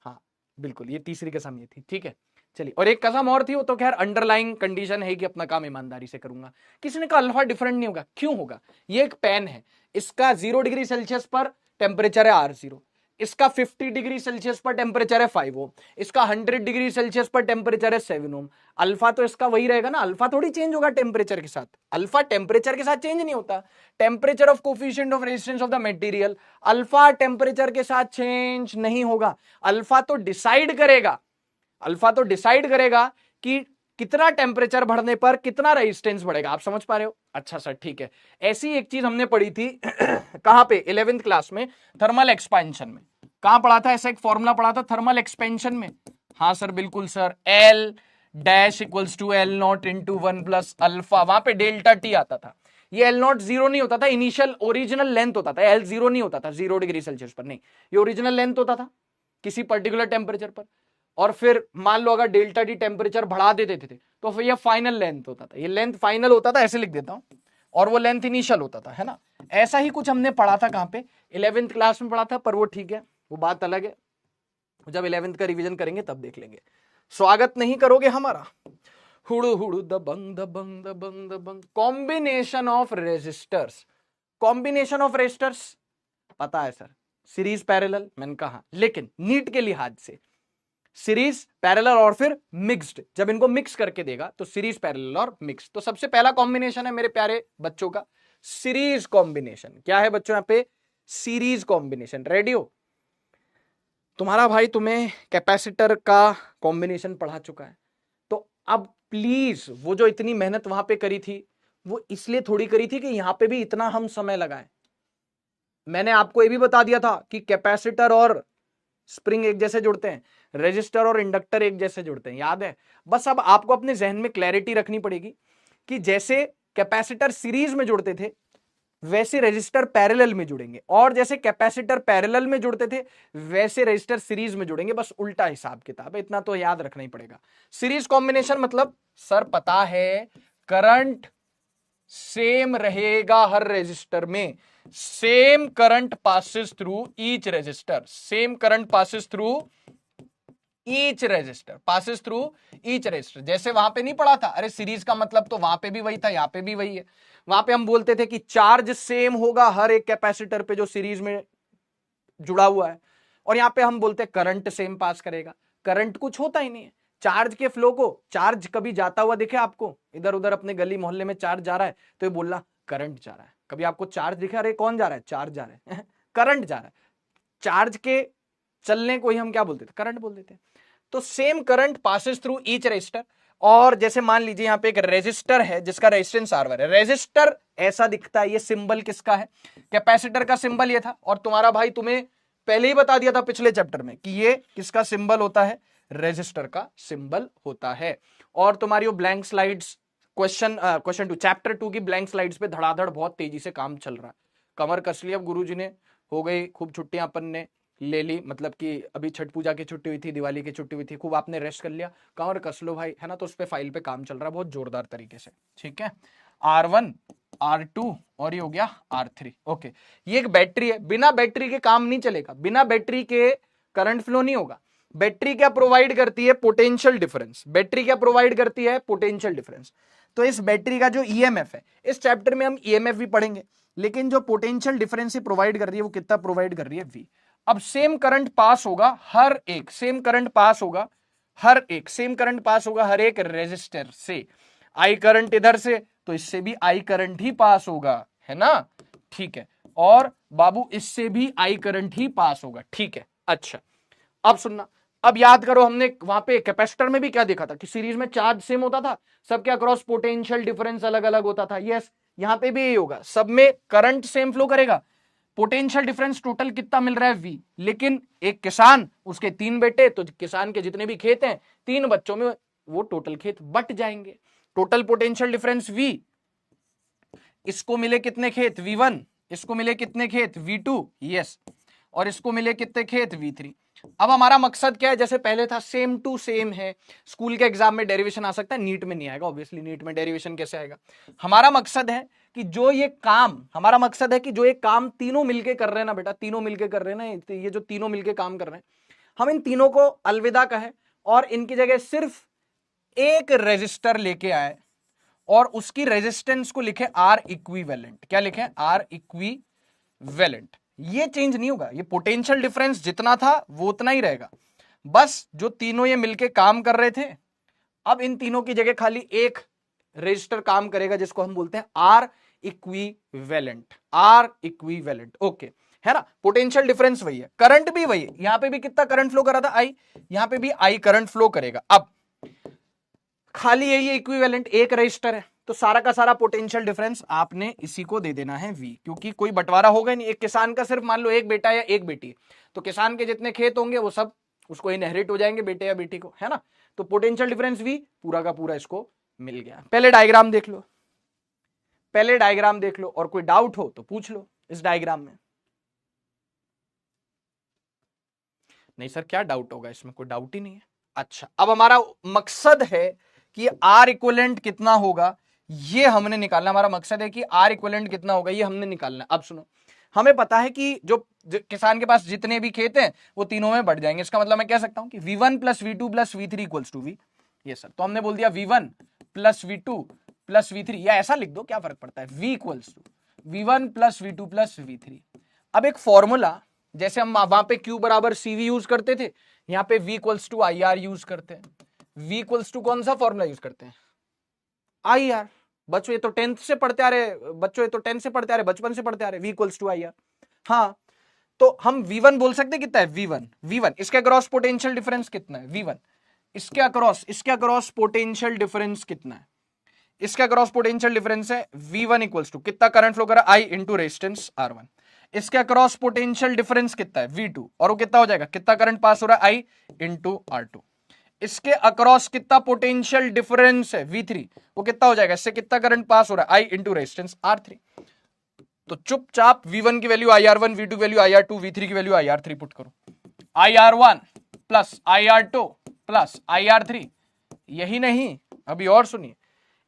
हाँ बिल्कुल, ये तीसरी कसम ये थी, ठीक है चलिए। और एक कसम और थी, वो तो खैर अंडरलाइंग कंडीशन है कि अपना काम ईमानदारी से करूंगा। किसी ने कहा अल्फा डिफरेंट नहीं होगा, क्यों होगा, ये एक पेन है, इसका 0 डिग्री सेल्सियस पर टेम्परेचर है R0, इसका 50 डिग्री सेल्सियस पर टेम्परेचर है 5 ओम, इसका 100 डिग्री सेल्सियस पर टेम्परेचर है 7 ओम। अल्फा तो इसका वही रहेगा ना, अल्फा थोड़ी चेंज होगा टेम्परेचर के साथ, अल्फा टेम्परेचर के साथ चेंज नहीं होता। Temperature of coefficient of resistance of the material, alpha temperature के साथ चेंज नहीं होगा। अल्फा तो डिसाइड करेगा, अल्फा तो डिसाइड करेगा कि कितना टेम्परेचर बढ़ने पर कितना रेजिस्टेंस बढ़ेगा। आप समझ पा रहे हो? अच्छा सर ठीक है। ऐसी एक चीज हमने पढ़ी थी कहां पे, 11th क्लास में, थर्मल एक्सपेंशन में। कहां पढ़ा था? ऐसा एक फॉर्मूला पढ़ा था थर्मल एक्सपेंशन में। हाँ सर बिल्कुल sir, L dash equals to L not into 1 plus alpha, वहां पे डेल्टा टी आता था। ये एल नॉट जीरो नहीं होता था, इनिशियल ओरिजिनल लेंथ होता था, एल जीरो नहीं होता था 0 डिग्री सेल्सियस पर, नहीं, ये ओरिजिनल लेंथ होता था किसी पर्टिकुलर टेम्परेचर पर। और फिर मान लो अगर डेल्टा टी टेम्परेचर बढ़ा देते थे तो फिर ये फाइनल लेंथ होता था, ये लेंथ फाइनल होता था, ऐसे लिख देता हूं, और वो लेंथ इनिशियल होता था, है ना। ऐसा ही कुछ हमने पढ़ा था, कहां पे, 11th क्लास में पढ़ा था, पर वो ठीक है, वो बात अलग है, जब 11th का रिवीजन करेंगे तब देख लेंगे। स्वागत नहीं करोगे हमारा? हुड़ू हुड़ू दबंग दबंग दबंग दबंग। Combination of resistors, combination of resistors पता है सर, सीरीज पैरेलल, मैंने कहा, लेकिन नीट के लिहाज से सीरीज पैरेलल और फिर मिक्स्ड, जब इनको मिक्स करके देगा तो सीरीज पैरेलल और मिक्स। तो सबसे पहला कॉम्बिनेशन है मेरे प्यारे बच्चों का सीरीज कॉम्बिनेशन। क्या है बच्चों यहां पे? Series combination. रेडी हो? तुम्हारा भाई तुम्हें कैपेसिटर का कॉम्बिनेशन पढ़ा चुका है, तो अब प्लीज वो जो इतनी मेहनत वहां पे करी थी वो इसलिए थोड़ी करी थी कि यहां पे भी इतना हम समय लगाएं। मैंने आपको ये भी बता दिया था कि कैपेसिटर और स्प्रिंग एक जैसे जुड़ते हैं, रेजिस्टर और इंडक्टर एक जैसे जुड़ते हैं, याद है? बस अब आपको अपने जहन में क्लैरिटी रखनी पड़ेगी कि जैसे कैपेसिटर सीरीज में जुड़ते थे वैसे रेजिस्टर पैरेलल में जुड़ेंगे, और जैसे कैपेसिटर पैरेलल में जुड़ते थे वैसे रेजिस्टर सीरीज में जुड़ेंगे, बस उल्टा हिसाब किताब है, इतना तो याद रखना ही पड़ेगा। सीरीज कॉम्बिनेशन मतलब सर पता है, करंट सेम रहेगा हर रेजिस्टर में, same current passes through each resistor, same current passes through each resistor, passes through each resistor. जैसे वहां पे नहीं पढ़ा था, अरे सीरीज का मतलब तो वहां पे भी वही था, यहां पे भी वही है। वहां पे हम बोलते थे कि चार्ज सेम होगा हर एक कैपेसिटर पे जो सीरीज में जुड़ा हुआ है, और यहां पे हम बोलते हैं करंट सेम पास करेगा। करंट कुछ होता ही नहीं है, चार्ज के फ्लो को, चार्ज कभी जाता हुआ दिखे आपको? इधर उधर अपने गली मोहल्ले में चार्ज जा रहा है तो ये बोलना करंट जा रहा है। कभी आपको चार्ज दिखा? अरे कौन जा रहा है? चार्ज जा रहा है करंट जा रहा है। चार्ज के चलने को ही हम क्या बोलते थे? करंट बोल देते हैं। तो same current passes through each resistor. और जैसे मान लीजिए यहां पे एक रेजिस्टर है जिसका रेजिस्टेंस R1 है, रेजिस्टर ऐसा दिखता है, ये सिंबल किसका है? कैपेसिटर का सिंबल ये था, और तुम्हारा भाई तुम्हें पहले ही बता दिया था पिछले चैप्टर में कि ये किसका सिंबल होता है? रेजिस्टर का सिंबल होता है। और तुम्हारी वो ब्लैंक स्लाइड्स, क्वेश्चन 2 चैप्टर 2 की ब्लैंक स्लाइड्स पे धड़ाधड़ बहुत तेजी से काम चल रहा है। कमर कस ली अब गुरुजी ने, हो गई खूब छुट्टियां अपन ने ले ली, मतलब कि अभी छठ पूजा की छुट्टी हुई थी, दिवाली की छुट्टी हुई थी, खूब आपने रेस्ट कर लिया, कमर कस लो भाई, है ना। तो उस पे फाइल पे काम चल रहा है बहुत जोरदार तरीके से, ठीक है। R1 R2 और ये हो गया R3। ओके, ये एक बैटरी है, बिना बैटरी के काम नहीं चलेगा, बिना बैटरी के करंट फ्लो नहीं होगा। बैटरी क्या प्रोवाइड करती है? Potential difference. बैटरी क्या प्रोवाइड करती है? Potential difference. तो इस बैटरी का जो ईएमएफ है, इस चैप्टर में हम ईएमएफ भी पढ़ेंगे, लेकिन जो पोटेंशियल डिफरेंस प्रोवाइड कर रही है वो कितना प्रोवाइड कर रही है? V। अब सेम करंट पास होगा हर एक, सेम करंट पास होगा हर एक, सेम करंट पास होगा हर एक रेजिस्टर से। आई करंट इधर से, तो इससे भी आई करंट ही पास होगा, है ना, ठीक है। और बाबू इससे भी आई करंट ही पास होगा, ठीक है। अच्छा, अब सुनना, अब याद करो हमने वहां पे कैपेसिटर में भी क्या देखा था कि सीरीज में चार्ज सेम होता था, सबके अक्रॉस पोटेंशियल डिफरेंस अलग अलग होता था। यस, यहां पे भी यही होगा, सब में करंट सेम फ्लो करेगा, पोटेंशियल डिफरेंस टोटल कितना मिल रहा है? V। लेकिन एक किसान, उसके 3 बेटे, तो किसान के जितने भी खेत हैं 3 बच्चों में वो टोटल खेत बट जाएंगे। Total potential difference V। इसको मिले कितने खेत? V1। इसको मिले कितने खेत? V2। यस, और इसको मिले कितने खेत? V3। अब हमारा मकसद क्या है? जैसे पहले था सेम टू सेम है। स्कूल के एग्जाम में डेरिवेशन आ सकता है, नीट में नहीं आएगा ऑब्वियसली, नीट में डेरिवेशन कैसे आएगा? हमारा मकसद है कि जो ये काम, हमारा मकसद है कि जो ये काम तीनों मिलके कर रहे हैं ना बेटा, तीनों मिलके कर रहे हैं ना, ये जो तीनों मिलके काम कर रहे हैं, हम इन तीनों को अलविदा कहें और इनकी जगह सिर्फ एक रेजिस्टर लेके आए और उसकी रेजिस्टेंस को लिखे R इक्विवेलेंट। क्या लिखे? R equivalent. ये चेंज नहीं होगा, ये पोटेंशियल डिफरेंस जितना था वो उतना ही रहेगा। बस जो तीनों ये मिलके काम कर रहे थे, अब इन तीनों की जगह खाली एक रजिस्टर काम करेगा जिसको हम बोलते हैं R equivalent. R equivalent, okay, है ना। पोटेंशियल डिफरेंस वही है, करंट भी वही है। यहां पे भी कितना करंट फ्लो कर रहा था, आई, यहां पे भी आई करंट फ्लो करेगा। अब खाली यही इक्विवेलेंट एक रजिस्टर है, तो सारा का सारा पोटेंशियल डिफरेंस आपने इसी को दे देना है V, क्योंकि कोई बंटवारा होगा नहीं। एक किसान का सिर्फ मान लो एक बेटा या एक बेटी, तो किसान के जितने खेत होंगे वो सब उसको इनहेरिट हो जाएंगे, बेटे या बेटी को, है ना। तो पोटेंशियल डिफरेंस V पूरा का पूरा इसको मिल गया। पहले डायग्राम देख लो, पहले डायग्राम देख लो, और कोई डाउट हो तो पूछ लो इस डायग्राम में। नहीं सर क्या डाउट होगा इसमें, कोई डाउट ही नहीं है। अच्छा, अब हमारा मकसद है कि आर इक्विवेलेंट कितना होगा ये हमने निकालना। हमारा मकसद है कि आर इक्विवेलेंट कितना होगा ये हमने निकालना। अब सुनो, हमें पता है कि जो किसान के पास जितने भी खेत हैं वो तीनों में बढ़ जाएंगे। इसका मतलब मैं कह सकता हूं कि V1 plus V2 plus V3 equals to V। ये सर, तो हमने बोल दिया V1 plus V2 plus V3, या ऐसा लिख दो, क्या फर्क पड़ता है, V equals to V1 plus V2 plus V3। अब एक फॉर्मूला, जैसे हम वहां पे Q बराबर CV यूज करते थे, यहां पे V equals to IR use करते हैं। V इक्वल्स टू कौन सा फॉर्मूला यूज करते हैं, IR। बच्चों ये तो 10th से पढ़ते आ रहे, बच्चों ये तो 10th से पढ़ते आ रहे, बचपन से पढ़ते आ रहे, V इक्वल्स टू IR। हाँ, तो हम V1 बोल सकते कितना है, V1 इसके अक्रॉस पोटेंशियल डिफरेंस कितना है, V1 इसके अक्रॉस पोटेंशियल डिफरेंस कितना है, इसके अक्रॉस पोटेंशियल डिफरेंस है V1 इक्वल्स टू कितना करंट फ्लो कर रहा है, I इंटू रेजिस्टेंस R1। इसके अक्रॉस पोटेंशियल डिफरेंस कितना है, V2, और वो कितना हो जाएगा, कितना करंट पास हो रहा है, I इंटू R2। इसके अक्रॉस कितना पोटेंशियल डिफरेंस है, V3, वो कितना हो जाएगा, इससे कितना करंट पास हो रहा है, I इंटू रेजिस्टेंस R3। तो चुपचाप V1 की वैल्यू IR1, V2 की वैल्यू IR2, V3 की वैल्यू IR3 पुट करो। IR1 plus IR2 plus IR3। यही नहीं, अभी और सुनिए,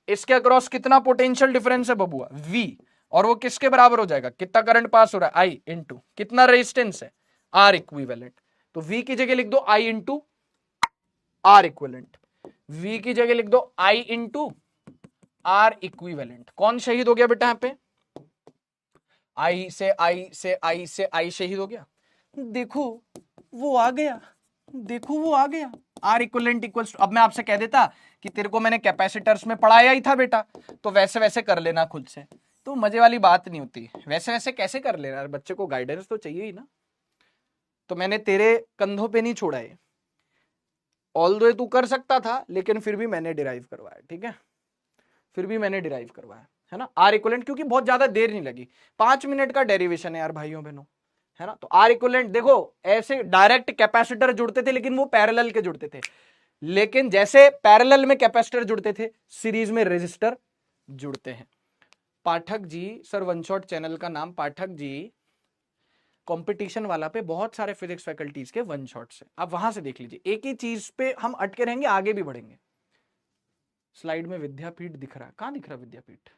इसके अक्रॉस कितना पोटेंशियल डिफरेंस है बबुआ, V, और वो किसके बराबर हो जाएगा, कितना करंट पास हो रहा है, I इंटू कितना रेजिस्टेंस है, R इक्विवेलेंट। तो V की जगह लिख दो I into R equivalent, V की जगह लिख दो I इंटू R इक्विवेलेंट। कौन शहीद हो गया बेटा यहाँ पे, आई से आई से आई से आई शहीद हो गया। देखो वो आ गया, देखो वो आ गया, आर इक्विवेलेंट इक्वल्स। अब मैं आपसे कह देता कि तेरे को मैंने कैपेसिटर्स में पढ़ाया ही था बेटा, तो वैसे वैसे कर लेना खुद से, तो मजे वाली बात नहीं होती। वैसे वैसे कैसे कर लेना, बच्चे को गाइडेंस तो चाहिए ही ना। तो मैंने तेरे कंधों पे नहीं छोड़ा है, ऑल्दो तू कर सकता था, लेकिन फिर भी मैंने डिराइव करवाया, ठीक है, फिर भी मैंने डिराइव करवाया, है ना, आर इक्विवेलेंट, क्योंकि बहुत ज्यादा देर नहीं लगी, 5 मिनट का डेरिवेशन है यार भाइयों बहनों, है ना। तो आर इक्विवेलेंट देखो, ऐसे डायरेक्ट कैपेसिटर जुड़ते थे लेकिन वो पैरेलल के जुड़ते थे, लेकिन जैसे पैरेलल में कैपेसिटर जुड़ते थे, सीरीज में रेजिस्टर जुड़ते हैं। Pathak ji, sir one shot channel का नाम पाठक जी, कंपटीशन वाला पे बहुत सारे फिजिक्स फैकल्टीज के वन शॉट से, आप वहां से देख लीजिए। एक ही चीज पे हम अटके रहेंगे, आगे भी बढ़ेंगे। स्लाइड में विद्यापीठ दिख रहा है, कहां दिख रहा है विद्यापीठ,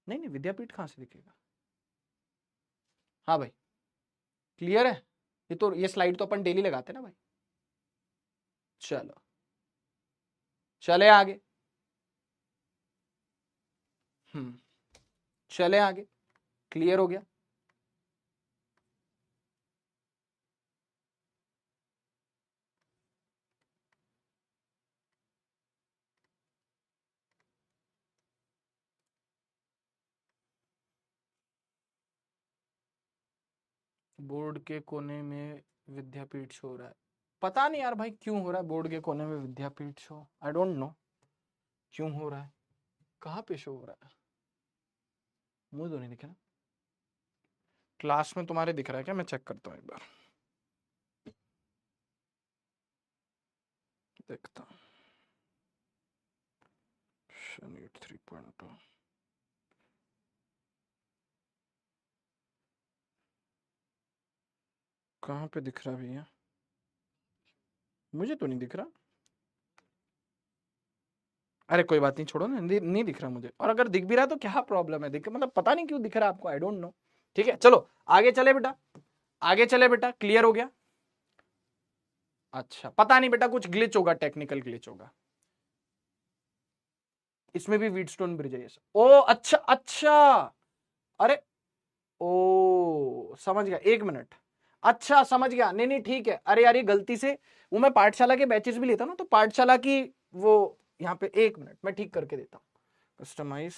नहीं नहीं विद्यापीठ कहां से दिखेगा, हाँ भाई क्लियर है, ये स्लाइड तो अपन डेली लगाते हैं ना भाई। चलो चले आगे, चले आगे, क्लियर हो गया। बोर्ड के कोने में विद्यापीठ शो हो रहा है, पता नहीं यार भाई क्यों हो रहा है बोर्ड के कोने में विद्यापीठ शो, आई डोंट नो क्यों हो रहा है, कहाँ पे शो हो रहा है, मुझे तो नहीं दिख रहा। क्लास में तुम्हारे दिख रहा है क्या, मैं चेक करता हूँ एक बार, देखता हूँ। 3.2 कहाँ पे दिख रहा भैया, मुझे तो नहीं दिख रहा। अरे कोई बात नहीं, छोड़ो ना, नहीं दिख रहा मुझे, और अगर दिख भी रहा तो क्या प्रॉब्लम है, दिख मतलब पता नहीं क्यों दिख रहा है आपको, आई डोंट नो। ठीक है चलो आगे चले बेटा, आगे चले बेटा, क्लियर हो गया। अच्छा पता नहीं बेटा, कुछ ग्लिच होगा, टेक्निकल ग्लिच होगा। इसमें भी व्हीटस्टोन ब्रिज है, ओ अच्छा अच्छा, अरे ओ समझ गया, 1 मिनट, अच्छा समझ गया, नहीं नहीं ठीक है। अरे यार ये गलती से वो मैं पाठशाला के बैचेस भी लेता ना, तो पाठशाला की वो यहाँ पे 1 मिनट मैं ठीक करके देता हूँ। कस्टमाइज,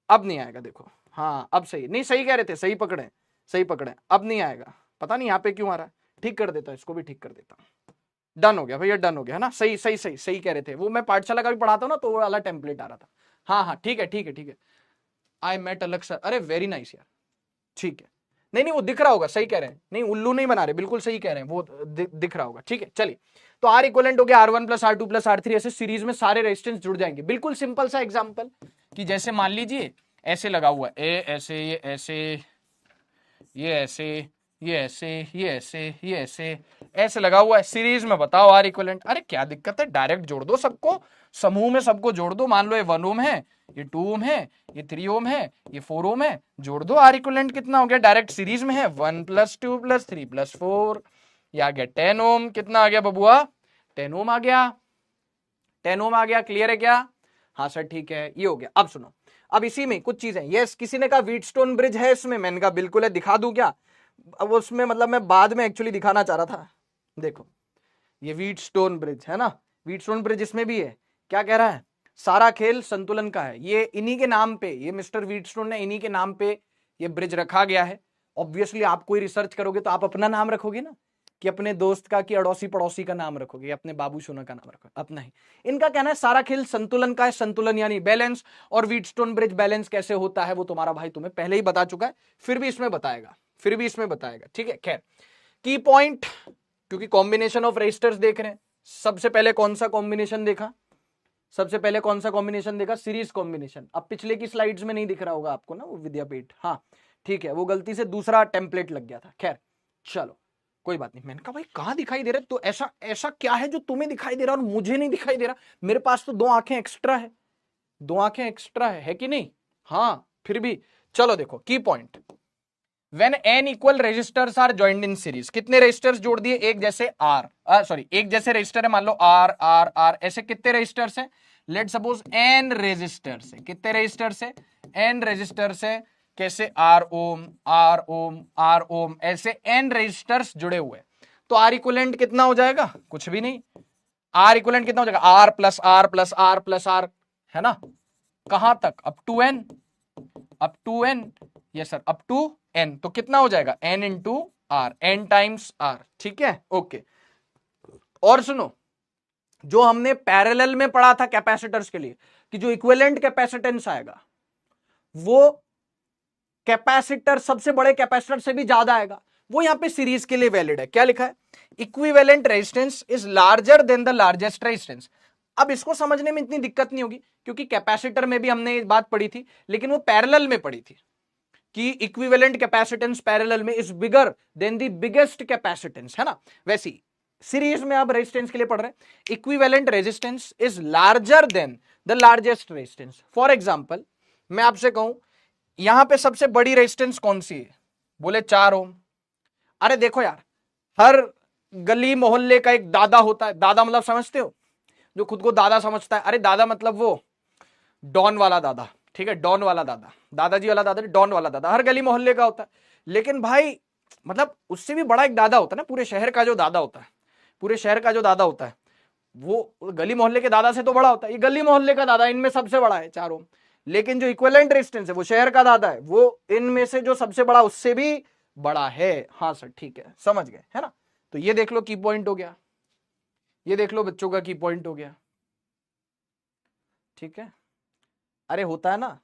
अब नहीं आएगा देखो, हाँ अब सही, नहीं सही कह रहे थे, सही पकड़े सही पकड़े, अब नहीं आएगा, पता नहीं यहाँ पे क्यों आ रहा है, ठीक कर देता हूँ, इसको भी ठीक कर देता हूँ। डन हो गया भैया, डन हो गया है ना, सही सही सही सही कह रहे थे, वो मैं पाठशाला का भी पढ़ाता हूँ ना, तो वो वाला टेम्पलेट आ रहा था। हाँ हाँ ठीक है ठीक है ठीक है। आई मेट अलग सर, अरे वेरी नाइस यार, ठीक है, नहीं नहीं वो दिख रहा होगा, सही कह रहे हैं, नहीं उल्लू नहीं बना रहे, बिल्कुल सही कह रहे हैं, वो दिख रहा होगा, ठीक है चलिए। तो आर इक्वलेंट हो गया R1 plus R2 plus R3, ऐसे सीरीज में सारे रेजिस्टेंस जुड़ जाएंगे। बिल्कुल सिंपल सा एग्जांपल, कि जैसे मान लीजिए ऐसे लगा हुआ है, ए ऐसे, ये ऐसे, ये ऐसे, ये ऐसे, ये ऐसे, ये ऐसे, ऐसे लगा हुआ है सीरीज में, बताओ आर इक्वलेंट। अरे क्या दिक्कत है, डायरेक्ट जोड़ दो सबको, समूह में सबको जोड़ दो। मान लो ये 1 ओम है, ये 2 ओम है, ये 3 ओम है, ये 4 ओम है, जोड़ दो, आर इक्वलेंट कितना हो गया, डायरेक्ट सीरीज में है, 1 + 2 + 3 + 4, ये आ गया 10 ओम। कितना आ गया बबुआ, 10 ओम आ गया, 10 ओम आ गया, क्लियर है क्या? हाँ सर ठीक है, ये हो गया। अब सुनो, अब इसी में कुछ चीजें, यस किसी ने कहा व्हीटस्टोन ब्रिज है इसमें, मैंने कहा बिल्कुल है, दिखा दूं क्या? अब उसमें मतलब मैं बाद में एक्चुअली दिखाना चाह रहा था, देखो ये व्हीटस्टोन ब्रिज है ना, व्हीटस्टोन ब्रिज इसमें भी है। क्या कह रहा है, सारा खेल संतुलन का है, ये इन्हीं के नाम पे, ये मिस्टर व्हीटस्टोन ने इन्हीं के नाम पे ये ब्रिज रखा गया है। ऑब्वियसली आप कोई रिसर्च करोगे तो आप अपना नाम रखोगे ना, कि अपने दोस्त का, कि अड़ोसी पड़ोसी का नाम रखोगे, अपने बाबू सोना का नाम रखोगे, अपना ही। इनका कहना है सारा खेल संतुलन का है, संतुलन यानी बैलेंस, और व्हीटस्टोन ब्रिज बैलेंस कैसे होता है वो तुम्हारा भाई तुम्हें पहले ही बता चुका है, फिर भी इसमें बताएगा, फिर भी इसमें बताएगा, ठीक है। खैर की पॉइंट, क्योंकि कॉम्बिनेशन ऑफ रेजिस्टर्स देख रहे हैं, सबसे पहले कौन सा कॉम्बिनेशन देखा, सबसे पहले कौन सा कॉम्बिनेशन देखा, सीरीज कॉम्बिनेशन। अब पिछले की स्लाइड्स में नहीं दिख रहा होगा आपको ना वो विद्यापीठ, हाँ ठीक है, वो गलती से दूसरा टेम्पलेट लग गया था। खैर चलो कोई बात नहीं। मैंने कहा भाई कहां दिखाई दे रहा है, तो ऐसा ऐसा क्या है जो तुम्हें दिखाई दे रहा और मुझे नहीं दिखाई दे रहा, मेरे पास तो 2 आंखें एक्स्ट्रा है, 2 आंखें एक्स्ट्रा है कि नहीं? हाँ फिर भी चलो देखो की point, When n equal resistors are joined in series, कितने रेजिस्टर्स जोड़ दिए, एक जैसे आर सॉरी एक जैसे रेजिस्टर है, मान लो आर आर आर, ऐसे कितने रेजिस्टर्स है, लेट सपोज n रेजिस्टर्स है, कितने रेजिस्टर्स है, n रेजिस्टर्स है, कैसे R ohm R ohm R ohm, ऐसे n रेजिस्टर्स जुड़े हुए, तो आर इक्वलेंट कितना हो जाएगा, कुछ भी नहीं, आर इक्वलेंट कितना हो जाएगा, R plus R plus R plus R, है ना, कहां तक, up to n, up to n, yes sir up to n, तो कितना हो जाएगा n into R, n times R, ठीक है ओके। और सुनो, जो हमने पैरेलल में पढ़ा था कैपेसिटर्स के लिए, कि जो इक्विवेलेंट कैपेसिटेंस आएगा वो कैपेसिटर सबसे बड़े कैपेसिटर से भी ज्यादा आएगा, वो यहां पे सीरीज के लिए वैलिड है। क्या लिखा है, equivalent resistance is larger than the largest resistance. अब इसको समझने में इतनी दिक्कत नहीं होगी, क्योंकि कैपेसिटर में भी हमने ये बात पढ़ी थी, लेकिन वो पैरेलल में पढ़ी थी, कि इक्विवेलेंट कैपेसिटेंस पैरेलल में is bigger than the biggest capacitance, है ना। वैसी सीरीज में आप रेजिस्टेंस के लिए पढ़ रहे हैं, equivalent resistance is larger than the largest resistance. For example मैं आपसे कहूं यहां पे सबसे बड़ी रेजिस्टेंस कौन सी है, बोले 4 ओम। अरे देखो यार, हर गली मोहल्ले का एक दादा होता है, दादा मतलब समझते हो, जो खुद को दादा समझता है, अरे दादा मतलब वो डॉन वाला दादा, ठीक है, डॉन वाला दादा, दादाजी वाला दादा, डॉन वाला दादा, हर गली मोहल्ले का होता है। लेकिन भाई मतलब उससे भी बड़ा एक दादा होता है ना, पूरे शहर का जो दादा होता है, पूरे शहर का जो दादा होता है, वो गली मोहल्ले के दादा से तो बड़ा होता है, ये गली मोहल्ले का दादा इनमें सबसे बड़ा है 4 ओम। लेकिन जो इक्विवेलेंट रेजिस्टेंस है वो शहर का दादा है, वो इनमें से जो सबसे बड़ा उससे भी बड़ा है। हाँ सर ठीक है, समझ गए, है ना। तो ये देख लो की पॉइंट हो गया, ये देख लो बच्चों का की पॉइंट हो गया, ठीक है। अरे होता है ना,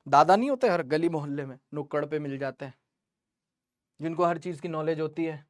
दादा नहीं होते हर गली मोहल्ले में, नुक्कड़ पे मिल जाते हैं, जिनको हर चीज की नॉलेज होती है,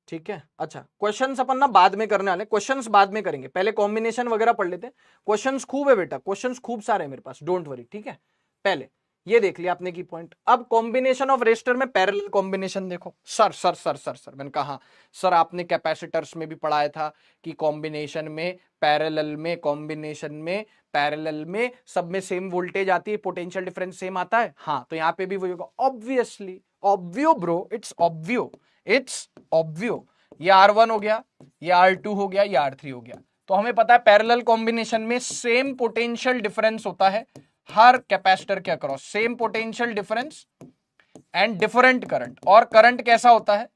ठीक है। अच्छा क्वेश्चंस अपन ना बाद में करने वाले, क्वेश्चंस बाद में करेंगे, पहले कॉम्बिनेशन वगैरह पढ़ लेते हैं। क्वेश्चंस खूब है बेटा, क्वेश्चंस खूब सारे हैं मेरे पास, डोंट वरी, ठीक है। पहले ये देख लिया आपने की पॉइंट। अब कॉम्बिनेशन ऑफ रेजिस्टर में पैरेलल कॉम्बिनेशन देखो। Sir sir sir sir sir मैंने कहा सर आपने कैपेसिटर्स में भी पढ़ाया था कि कॉम्बिनेशन में, पैरेलल में, कॉम्बिनेशन में, पैरेलल में सब में सेम वोल्टेज आती है, पोटेंशियल डिफरेंस सेम आता है। हाँ तो यहाँ पे भी वही होगा, ऑब्वियसली, ऑब्वियो ब्रो, इट्स ऑब्वियो, इट्स ऑब्वियो। ये R1 हो गया, ये R2 हो गया, ये R3 हो गया। तो हमें पता है पैरेलल कॉम्बिनेशन में सेम पोटेंशियल डिफरेंस होता है, हर कैपेसिटर के across same potential difference and different current. और करंट कैसा होता है?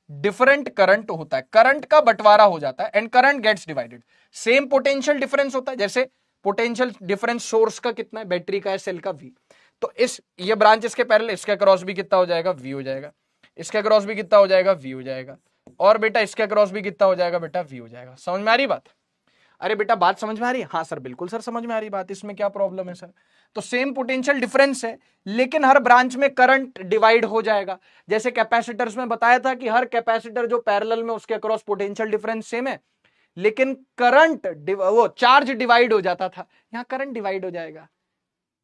डिफरेंट करंट होता है, करंट का बंटवारा हो जाता है and current gets divided. Same potential difference होता है, जैसे पोटेंशियल डिफरेंस सोर्स का कितना है, बैटरी का है, सेल का V। तो इस ये ब्रांच इसके पैरेलल, इसके अक्रॉस भी कितना हो जाएगा, V हो जाएगा। इसके अक्रॉस भी कितना हो जाएगा, V हो जाएगा। और बेटा इसके अक्रॉस भी कितना हो जाएगा बेटा, V हो जाएगा। समझ में आ रही बात? अरे बेटा बात समझ में आ रही है? हाँ सर बिल्कुल सर समझ में आ रही बात, इसमें क्या प्रॉब्लम है सर? तो सेम पोटेंशियल डिफरेंस है लेकिन हर ब्रांच में करंट डिवाइड हो जाएगा। जैसे कैपेसिटर्स में बताया था कि हर कैपेसिटर जो पैरेलल में उसके अक्रॉस पोटेंशियल डिफरेंस सेम है लेकिन करंट वो चार्ज डिवाइड हो जाता था, यहां करंट डिवाइड हो जाएगा।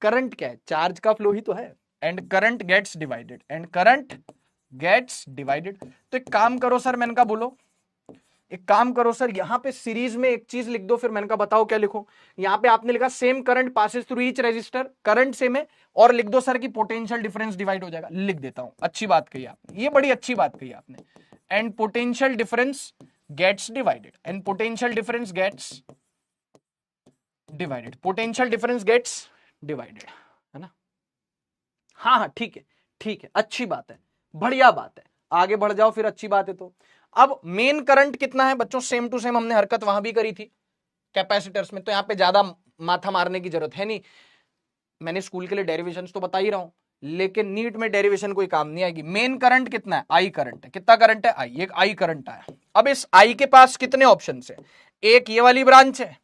करंट क्या है? चार्ज का फ्लो ही तो है। And current gets divided, and current gets divided. तो एक काम करो सर, मैंने कहा बोलो, एक काम करो सर, यहां पे सीरीज में एक चीज लिख दो। फिर मैंने कहा बताओ क्या लिखो। यहां पे आपने लिखा same current passes through each resistor, current same है, और लिख दो सर कि पोटेंशियल डिफरेंस डिवाइड हो जाएगा। लिख देता हूं, अच्छी बात कही आपने, ये बड़ी अच्छी बात कही आपने। And potential difference gets divided, and potential difference gets divided, potential difference gets divided, है ना? हाँ हाँ ठीक है, ठीक है, अच्छी बात है, बढ़िया बात है, आगे बढ़ जाओ फिर, अच्छी बात है। तो अब मेन करंट कितना है बच्चों? सेम टू सेम हमने हरकत वहां भी करी थी कैपेसिटर्स में, तो यहां पे ज्यादा माथा मारने की जरूरत है नहीं। मैंने स्कूल के लिए डेरिवेशंस तो बता ही रहा हूं, लेकिन नीट में डेरिवेशन कोई काम नहीं आएगी। मेन करंट कितना है? आई करंट है। कितना करंट है? आई। एक आई करंट आया। अब इस आई के पास कितने ऑप्शन है? एक ये वाली ब्रांच है,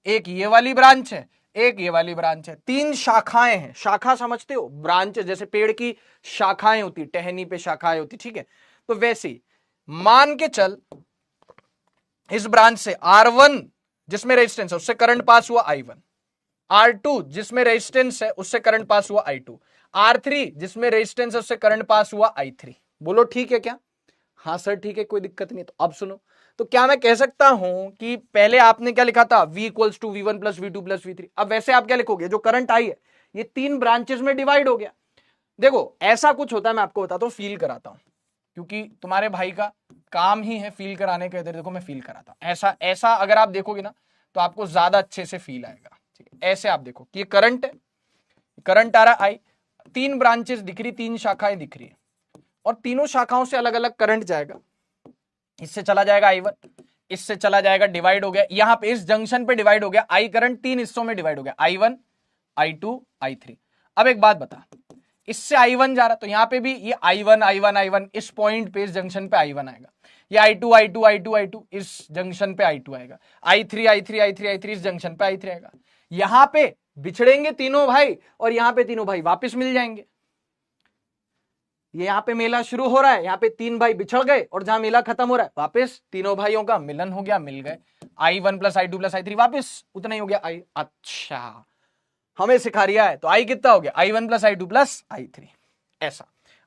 एक ये वाली ब्रांच है, एक ये वाली ब्रांच है। तीन शाखाएं हैं। शाखा समझते हो? ब्रांच जैसे पेड़ की शाखाएं होती, टहनी पे शाखाएं होती, ठीक है? तो वैसे ही मान के चल इस ब्रांच से R1 जिसमें रेजिस्टेंस है उससे करंट पास हुआ I1, R2 जिसमें रेजिस्टेंस है उससे करंट पास हुआ I2, R3 जिसमें रेजिस्टेंस है उससे करंट पास हुआ I3। बोलो ठीक है क्या? हाँ सर ठीक है, कोई दिक्कत नहीं। तो अब सुनो, तो क्या मैं कह सकता हूं कि पहले आपने क्या लिखा था? V equals to V1 plus V2 plus V3। अब वैसे आप क्या लिखोगे? जो करंट आई है ये तीन ब्रांचेस में डिवाइड हो गया। देखो ऐसा कुछ होता है, मैं आपको बताता हूं, फील कराता हूं, क्योंकि तुम्हारे भाई का काम ही है फील कराने का। इधर देखो मैं फील कराता हूं। ऐसा ऐसा अगर आप देखोगे ना तो आपको ज्यादा अच्छे से फील आएगा, ठीक है? ऐसे आप देखो कि ये करंट है, करंट आ रहा है आई, तीन ब्रांचेस दिख रही, तीन शाखाएं दिख रही है, और तीनों शाखाओं से अलग अलग करंट जाएगा। इससे चला जाएगा I1, इससे चला जाएगा, डिवाइड हो गया। यहां पे इस जंक्शन पे डिवाइड हो गया। आई करंट तीन हिस्सों में डिवाइड हो गया, I1, I2, I3। अब एक बात बता, इससे I1 जा रहा तो यहां पे भी ये I1 I1 I1, इस पॉइंट पे इस जंक्शन पे I1 आएगा। ये I2 I2 I2 I2, इस जंक्शन पे I2 आएगा। I3 I3 I3 I3, इस जंक्शन पे I3 आएगा। यहां पे बिछड़ेंगे तीनों भाई और यहां पे तीनों भाई वापस मिल जाएंगे। ये यहां पे मेला शुरू हो रहा है, यहां पे तीन भाई बिछड़ गए, और जहां मेला खत्म हो रहा है वापस तीनों भाइयों का मिलन हो गया, मिल गए। I1 plus I2 plus I3 वापस उतना ही हो गया I। अच्छा हमें सिखा रिया है, तो I कितना हो गया? I1 plus I2 plus I3। ऐसा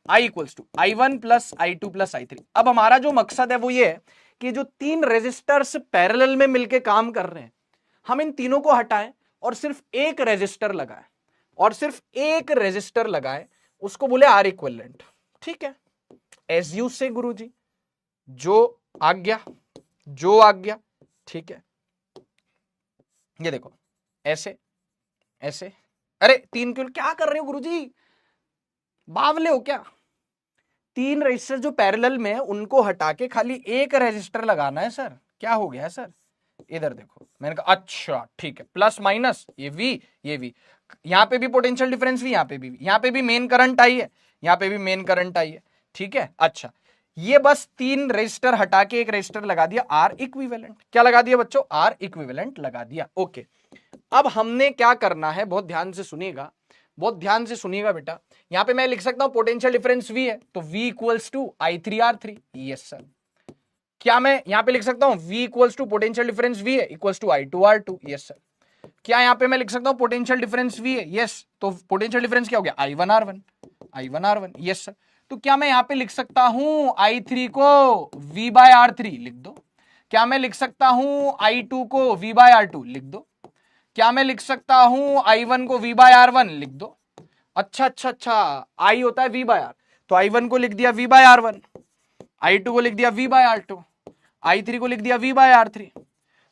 I equals to I1 plus I2 plus I3। अब हमारा जो मकसद है वो ये है कि जो तीन रेजिस्टर्स पैरेलल में मिलके काम कर रहे हैं, हम इन तीनों को हटाएं और सिर्फ एक रेजिस्टर लगाएं, और सिर्फ एक रेजिस्टर लगाएं, उसको बोले R इक्विवेलेंट। ठीक है, एज यू से गुरुजी, जो आज्ञा, जो आज्ञा। ठीक है, ये देखो ऐसे ऐसे। अरे तीन क्यों क्या कर रहे हो गुरुजी, बावले हो क्या? तीन रेजिस्टर जो पैरेलल में है उनको हटा के खाली एक रेजिस्टर लगाना है सर। क्या हो गया है सर? इधर देखो, मैंने कहा अच्छा ठीक है, प्लस माइनस ये V, ये V, यहां पे भी पोटेंशियल डिफरेंस भी, यहां पे भी मेन करंट आई है, यहां पे भी मेन करंट आई है। ठीक है, अच्छा ये बस तीन रेजिस्टर हटा के एक रेजिस्टर लगा दिया R इक्विवेलेंट। क्या लगा दिया बच्चों? R इक्विवेलेंट लगा दिया। ओके, अब हमने क्या करना है, बहुत ध्यान से सुनिएगा, बहुत ध्यान से सुनिएगा बेटा। यहां पे मैं लिख सकता हूं पोटेंशियल डिफरेंस V है, तो V equals to I3R3। Yes sir. क्या मैं यहां पे लिख सकता हूं V equals to potential difference V है equals to I2R2? Yes sir. क्या यहां पे मैं लिख सकता हूं पोटेंशियल डिफरेंस V है? यस। तो पोटेंशियल डिफरेंस क्या हो गया? I1R1, I1R1। Yes sir. तो क्या मैं यहां पे लिख सकता हूं I3 को V/R3? लिख दो। क्या मैं लिख सकता हूं I2 को V/R2? लिख दो। क्या मैं लिख सकता हूं I1 को V/R1? लिख दो। अच्छा अच्छा अच्छा, I होता है V/R, तो I1 को लिख दिया V/R1, I2 को लिख दिया V/R2, I3 को लिख दिया V/R3।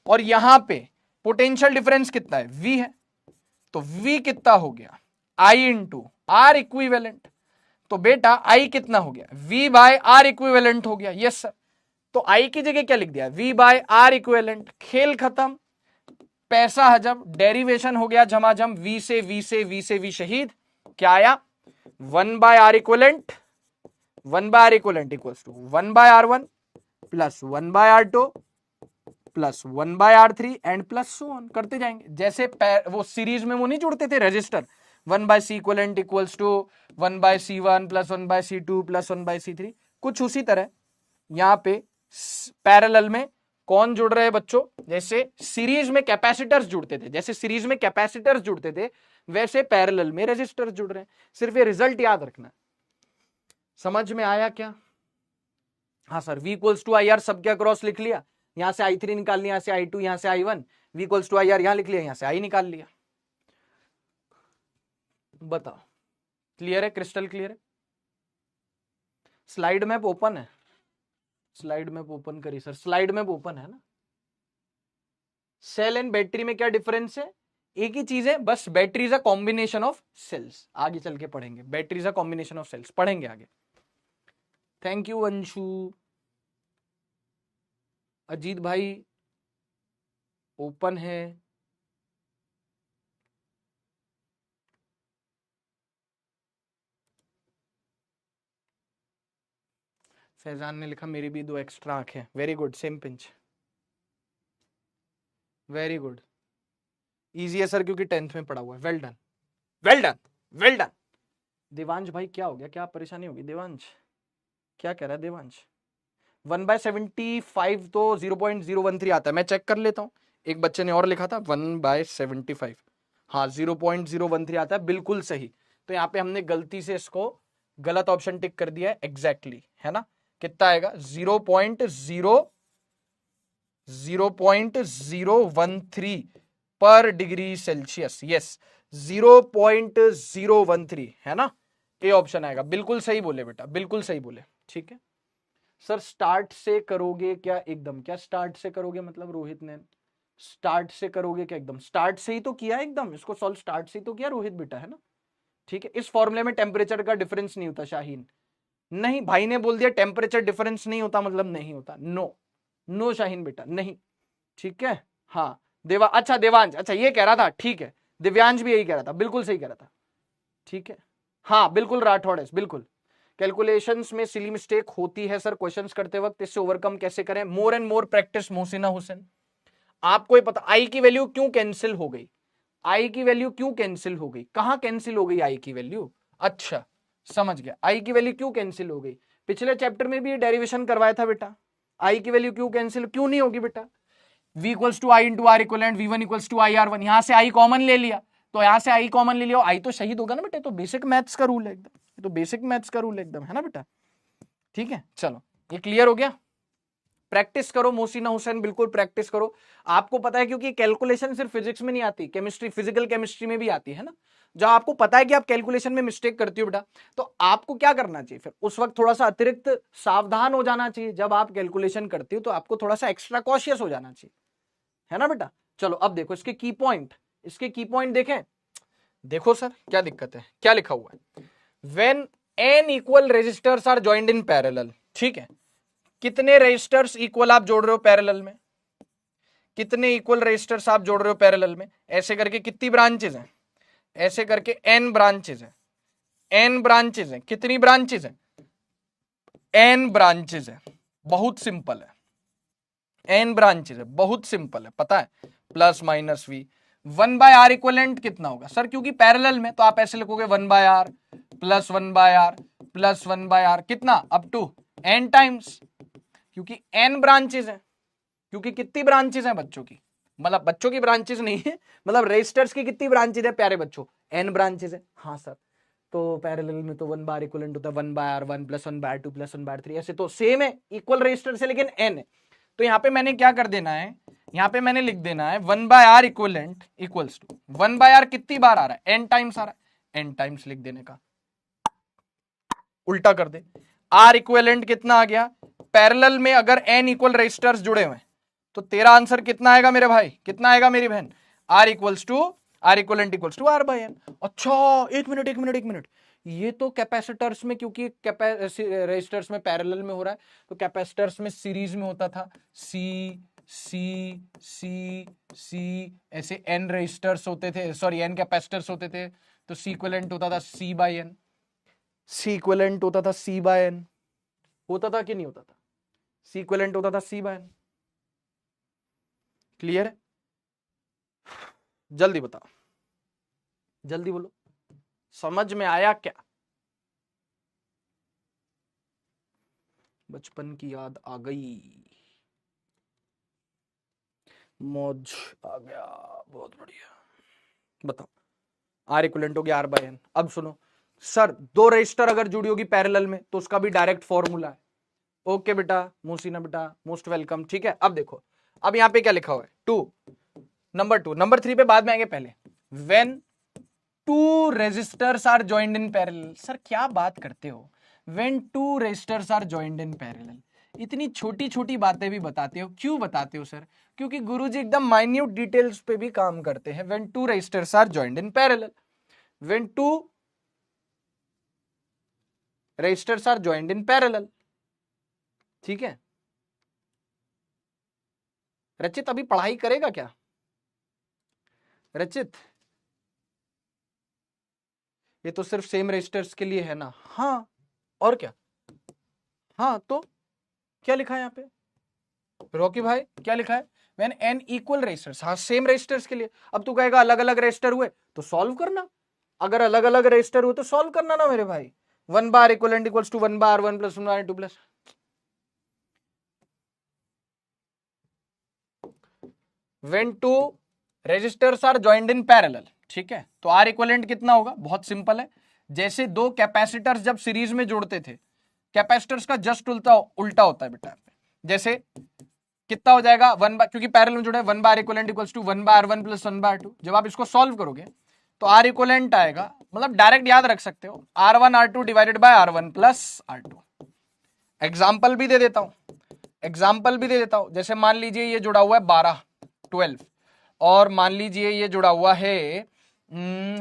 और यहां पे पोटेंशियल डिफरेंस कितना है? V है, तो V कितना हो गया I इंटू आर इक्विवेलेंट। तो बेटा I कितना हो गया V बाय आर इक्विवेलेंट हो गया। Yes sir. तो I की जगह क्या लिख दिया V बाय आर इक्विवेलेंट। खेल खत्म, पैसा हजम, डेरिवेशन हो गया झमाझम, V से V से V से V शहीद। क्या आया 1 by R equivalent, 1 by R equivalent equals to 1 by R one plus 1 by R two plus 1 by R three and plus so on करते जाएंगे। जैसे वो सीरीज में वो नहीं जुड़ते थे register, 1 by C equivalent equals to 1 by C one plus 1 by C two plus 1 by C three. कुछ उसी तरह यहाँ पे पैरेलल में कौन जुड़ रहे हैं बच्चों, जैसे सीरीज में कैपेसिटर्स जुड़ते थे, जैसे सीरीज में कैपेसिटर्स जुड़ते थे वैसे पैरेलल में रेजिस्टर्स जुड़ रहे हैं। सिर्फ ये रिजल्ट याद रखना। समझ में आया क्या? हाँ sir. V equals to I R सब क्या क्रॉस लिख लिया, यहां से I3 निकाल लिया, यहां से I2, यहां से I1, V equals to I R यहां लिख लिया, यहां से I निकाल लिया। बताओ क्लियर है, क्रिस्टल क्लियर है? स्लाइड मैप ओपन है, स्लाइड मैप ओपन करिए सर, स्लाइड मैप ओपन है ना। सेल एंड बैटरी में क्या डिफरेंस है? एक ही चीज है बस, battery is a combination of cells. आगे चल के पढ़ेंगे, battery is a combination of cells, पढ़ेंगे आगे। Thank you Anshu. अजीत भाई ओपन है। फैजान ने लिखा मेरी भी 2 एक्स्ट्रा आंखें। Very good, same pinch, very good. Easy है सर क्योंकि 10th में पढ़ा हुआ है। Well done, well done, well done. Devansh भाई क्या हो गया, क्या परेशानी होगी देवांश? क्या कह रहा है देवांश? 1/75 तो 0.013 आता है, मैं चेक कर लेता हूँ। एक बच्चे ने और लिखा था 1/75, हाँ 0.013 आता है, बिल्कुल सही। तो यहाँ पे हमने गलती से इसको गलत ऑप्शन टिक कर दिया है, एग्जैक्टली है ना। कितना आएगा 0.013 पर डिग्री सेल्सियस। यस 0.013 है ना, ये ऑप्शन आएगा। बिल्कुल सही बोले बेटा, बिल्कुल सही बोले। ठीक है सर। स्टार्ट से करोगे क्या एकदम? क्या स्टार्ट से करोगे मतलब रोहित ने स्टार्ट से करोगे क्या एकदम? स्टार्ट से ही तो किया एकदम, इसको सॉल्व स्टार्ट से ही तो किया रोहित बेटा, है ना। ठीक है, इस फॉर्मूले में टेम्परेचर का डिफरेंस नहीं होता शाहीन। नहीं, भाई ने बोल दिया टेम्परेचर डिफरेंस नहीं होता मतलब नहीं होता। नो नो शाहीन बेटा, नहीं। ठीक है हाँ अच्छा देवांश, अच्छा ये कह रहा था, ठीक है। दिव्यांश भी यही कह रहा था, बिल्कुल सही कह रहा था। ठीक है हाँ बिल्कुल राठौड़, बिल्कुल। कैलकुलेशंस में सिली मिस्टेक होती है सर क्वेश्चंस करते वक्त, इससे ओवरकम कैसे करें? More and more practice Mohsina Hussain. आपको ही पता आई की वैल्यू क्यों कैंसिल हो गई, आई की वैल्यू क्यों कैंसिल हो गई, कहां कैंसिल हो गई आई की वैल्यू? अच्छा समझ गया, आई की वैल्यू क्यों कैंसिल हो गई। पिछले चैप्टर में भी डेरिवेशन करवाया था बेटा, आई की वैल्यू क्यों कैंसिल क्यों नहीं होगी बेटा। v equals to I into R equivalent v1 equals to I R one, यहां से आई कॉमन ले लिया, तो यहां से आई कॉमन ले लिया, आई तो शहीद होगा ना बेटा। तो बेसिक मैथ्स का रूल है एकदम, तो बेसिक मैथ्स का रूल एकदम, है ना बेटा। ठीक है चलो ये क्लियर हो गया। प्रैक्टिस करो मोहसिना हुसैन, बिल्कुल प्रैक्टिस करो। आपको पता है क्योंकि कैलकुलेशन सिर्फ फिजिक्स में नहीं आती, केमिस्ट्री फिजिकल केमिस्ट्री में भी आती है ना। जब आपको पता है कि आप कैलकुलेशन में मिस्टेक करती हो बेटा, तो आपको क्या करना चाहिए फिर उस वक्त? थोड़ा सा अतिरिक्त सावधान हो जाना चाहिए। जब आप कैलकुलेशन करती हो तो आपको थोड़ा सा एक्स्ट्रा कॉशियस हो जाना चाहिए, है ना बेटा। चलो अब देखो इसके की पॉइंट, इसके की पॉइंट देखें। देखो सर क्या दिक्कत है, क्या लिखा हुआ है, when n equal resistors are joined in parallel. ठीक है, कितने रेजिस्टर्स इक्वल आप जोड़ रहे हो पैरेलल में? कितने इक्वल रेजिस्टर्स आप जोड़ रहे हो पैरेलल में? ऐसे करके कितनी ब्रांचेज हैं? ऐसे करके n ब्रांचेज हैं, n ब्रांचेज हैं। कितनी ब्रांचेज हैं? n ब्रांचेज है। बहुत सिंपल है, n ब्रांचेज है, बहुत सिंपल है, पता है। Plus minus v, 1/r equivalent कितना होगा सर? क्योंकि पैरेलल में तो आप ऐसे लिखोगे 1/r plus 1/r plus 1/r, कितना अप टू n टाइम्स, क्योंकि n ब्रांचेज है। क्योंकि कितनी ब्रांचेज हैं बच्चों की, मतलब बच्चों की ब्रांचेज नहीं है, मतलब रेजिस्टर्स की कितनी ब्रांचेज है प्यारे बच्चों? n ब्रांचेज है। हाँ सर, तो पैरेलल में तो 1/r इक्वलेंट होता है 1/r 1 प्लस 1/2 प्लस 1/3, ऐसे तो सेम है, इक्वल रेजिस्टर से, लेकिन n है। तो यहाँ पे मैंने क्या कर देना है, यहाँ पे मैंने लिख देना है 1/r equivalent equals to 1/r कितनी बार आ रहा है? n टाइम्स आ रहा है, n टाइम्स लिख देने का, उल्टा कर दे। r इक्वलेंट कितना आ गया? पैरेलल में अगर n इक्वल रेजिस्टर्स जुड़े हुए हैं तो तेरा आंसर कितना आएगा मेरे भाई, कितना आएगा मेरी बहन? r equals to R equivalent equals to R by N. अच्छा एक मिनट, ये तो कैपेसिटर्स में, क्योंकि रेजिस्टर्स में पैरेलल में हो रहा है, तो कैपेसिटर्स में सीरीज में होता था, सी सी सी सी, ऐसे एन रेजिस्टर्स होते थे, सॉरी एन कैपेसिटर्स होते थे, तो सी इक्विवेलेंट होता था सी बाय एन, सी इक्विवेलेंट होता था सी बाय एन, होता था कि नहीं होता था? सी इक्विवेलेंट होता था सी बाय एन। क्लियर है? जल्दी बताओ, जल्दी बोलो, समझ में आया क्या? बचपन की याद आ गई, मौज आ गया, बहुत बढ़िया। बताओ, आर इक्विवेलेंट हो गया आर बाय एन। अब सुनो सर, दो रजिस्टर अगर जुड़ी होगी पैरेलल में तो उसका भी डायरेक्ट फॉर्मूला है। ओके बेटा, मोसीना बेटा मोस्ट वेलकम। ठीक है, अब देखो, अब यहां पे क्या लिखा हुआ है, नंबर 2, नंबर 3 पे बाद में आएंगे, पहले when two resistors are joined in parallel. Sir क्या बात करते हो, when two resistors are joined in parallel, इतनी छोटी छोटी बातें भी बताते हो, क्यों बताते हो सर? क्योंकि गुरुजी एकदम माइन्यूट डिटेल्स पे भी काम करते हैं। When two resistors are joined in parallel, when two resistors are joined in parallel, ठीक है। रचित अभी पढ़ाई करेगा क्या? रचित, ये तो सिर्फ सेम रेजिस्टर्स के लिए है ना? हाँ, और क्या? हाँ, तो क्या लिखा है यहाँ पे रॉकी भाई, क्या लिखा है? व्हेन एन इक्वल रेजिस्टर्स, हाँ सेम रेजिस्टर्स के लिए। अब तू कहेगा अलग अलग रेजिस्टर हुए तो सॉल्व करना, अगर अलग अलग रेजिस्टर हुए तो सॉल्व करना ना मेरे भाई। 1 bar equivalent equals to 1 bar 1 plus 1 bar 2 plus, when two resistors are joined in parallel, ठीक है। तो आर इक्वलेंट कितना होगा? बहुत सिंपल है, जैसे दो कैपेसिटर्स जब सीरीज में जोड़ते थे, कैपेसिटर्स का जस्ट उल्टा होता है बेटा। जैसे कितना हो जाएगा, 1 बार, क्योंकि पैरेलल में जुड़े, 1 bar equivalent equals to 1 bar 1 plus 1 bar 2। जब आप इसको सॉल्व करोगे तो आर इक्वलेंट आएगा, मतलब डायरेक्ट याद रख सकते हो, R1 R2 divided by R1 plus R2। Example भी दे देता हूं, जैसे मान लीजिए ये जुड़ा हुआ है 12 12, और मान लीजिए ये जुड़ा हुआ है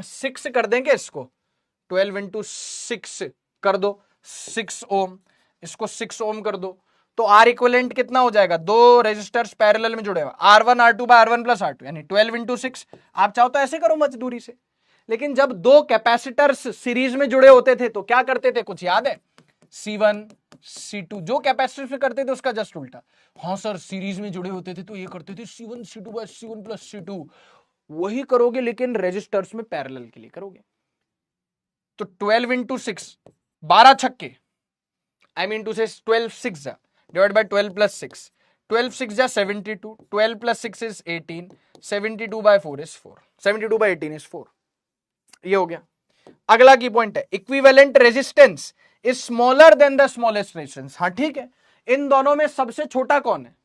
6 कर देंगे इसको, 12 इंटू 6 कर दो 6 ओम, इसको 6 ओम कर दो, तो आर इक्विवेलेंट कितना हो जाएगा? दो रेजिस्टर्स पैरेलल में जुड़े हुए, R1 R2 bye R1 plus R2, यानी 12 इंटू 6। आप चाहो तो ऐसे करो मजदूरी से, लेकिन जब दो कैपेसिटर्स सीरीज में जुड़े होते थे तो क्या करते थे, कुछ याद है? C1 C2, जो कैपेसिटर में करते थे उसका जस्ट उल्टा। हाँ सर, सीरीज में जुड़े होते थे तो ये करते थे C1 C2 bye C1 plus C2, वही करोगे लेकिन रेजिस्टर्स में पैरेलल के लिए करोगे। तो 12 इंटू 6, 12 छक्के, आई मीन टू से 12 6 डिवाइड बाय 12 प्लस 6, 12 6 जा 72, 12 plus 6 is 18, 72 by 4 is 4, 72 by 18 is 4। ये हो गया। अगला की पॉइंट है, equivalent resistance is smaller than the smallest resistance. हाँ ठीक है, इन दोनों में सबसे छोटा कौन है?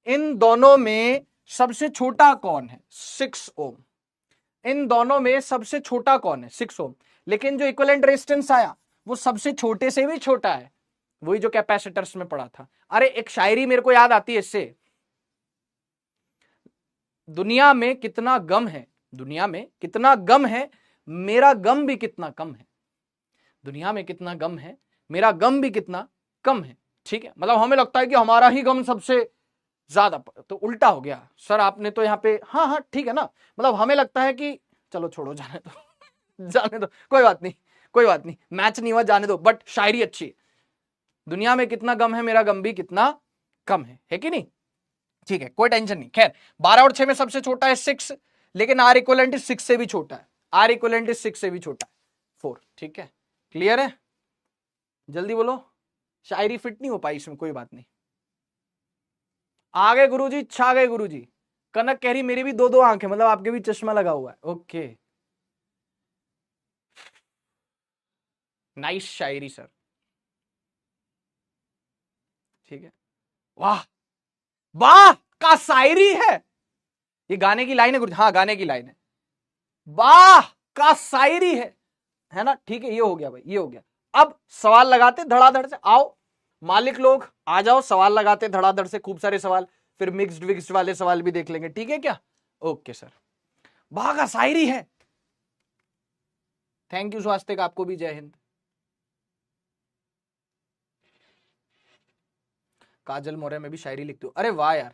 इन दोनों में सबसे छोटा कौन है? 6 ओम। इन दोनों में सबसे छोटा कौन है? 6 ओम। लेकिन जो इक्विवेलेंट रेजिस्टेंस आया वो सबसे छोटे से भी छोटा है, वही जो कैपेसिटर्स में पड़ा था। अरे एक शायरी मेरे को याद आती है इससे, दुनिया में कितना गम है, दुनिया में कितना गम है, मेरा गम भी कितना कम है। दुनिया में कितना गम है, मेरा गम भी कितना कम है। ठीक है, मतलब हमें लगता है कि हमारा ही गम सबसे ज्यादा, तो उल्टा हो गया सर आपने तो यहाँ पे। हाँ हाँ ठीक है ना, मतलब हमें लगता है कि चलो छोड़ो, जाने दो जाने दो, कोई बात नहीं, कोई बात नहीं, मैच नहीं हुआ, जाने दो, बट शायरी अच्छी है। दुनिया में कितना गम है, मेरा गम भी कितना कम है कि नहीं? ठीक है, कोई टेंशन नहीं। खैर 12 और 6 में सबसे छोटा है 6, लेकिन आर इक्वलेंट 6 से भी छोटा है, आर इक्वलेंट 6 से भी छोटा है 4। ठीक है, क्लियर है? जल्दी बोलो, शायरी फिट नहीं हो पाई इसमें, कोई बात नहीं। आ गए गुरुजी, छा गए गुरुजी। कनक कह रही मेरी भी दो आंख है, मतलब आपके भी चश्मा लगा हुआ है। ओके, नाइस शायरी सर, ठीक है। वाह वाह का शायरी है, ये गाने की लाइन है गुरुजी? हाँ गाने की लाइन है। वाह का शायरी है ना? ठीक है, ये हो गया भाई, ये हो गया। अब सवाल लगाते धड़ाधड़ से, आओ मालिक लोग आ जाओ, सवाल लगाते धड़ाधड़ से, खूब सारे सवाल, फिर मिक्स्ड विक्स्ड वाले सवाल भी देख लेंगे, ठीक है क्या? ओके सर, भागा शायरी है। थैंक यू स्वास्तिक, आपको भी जय हिंद। काजल मौर्य में भी शायरी लिखती हूँ, अरे वाह यार,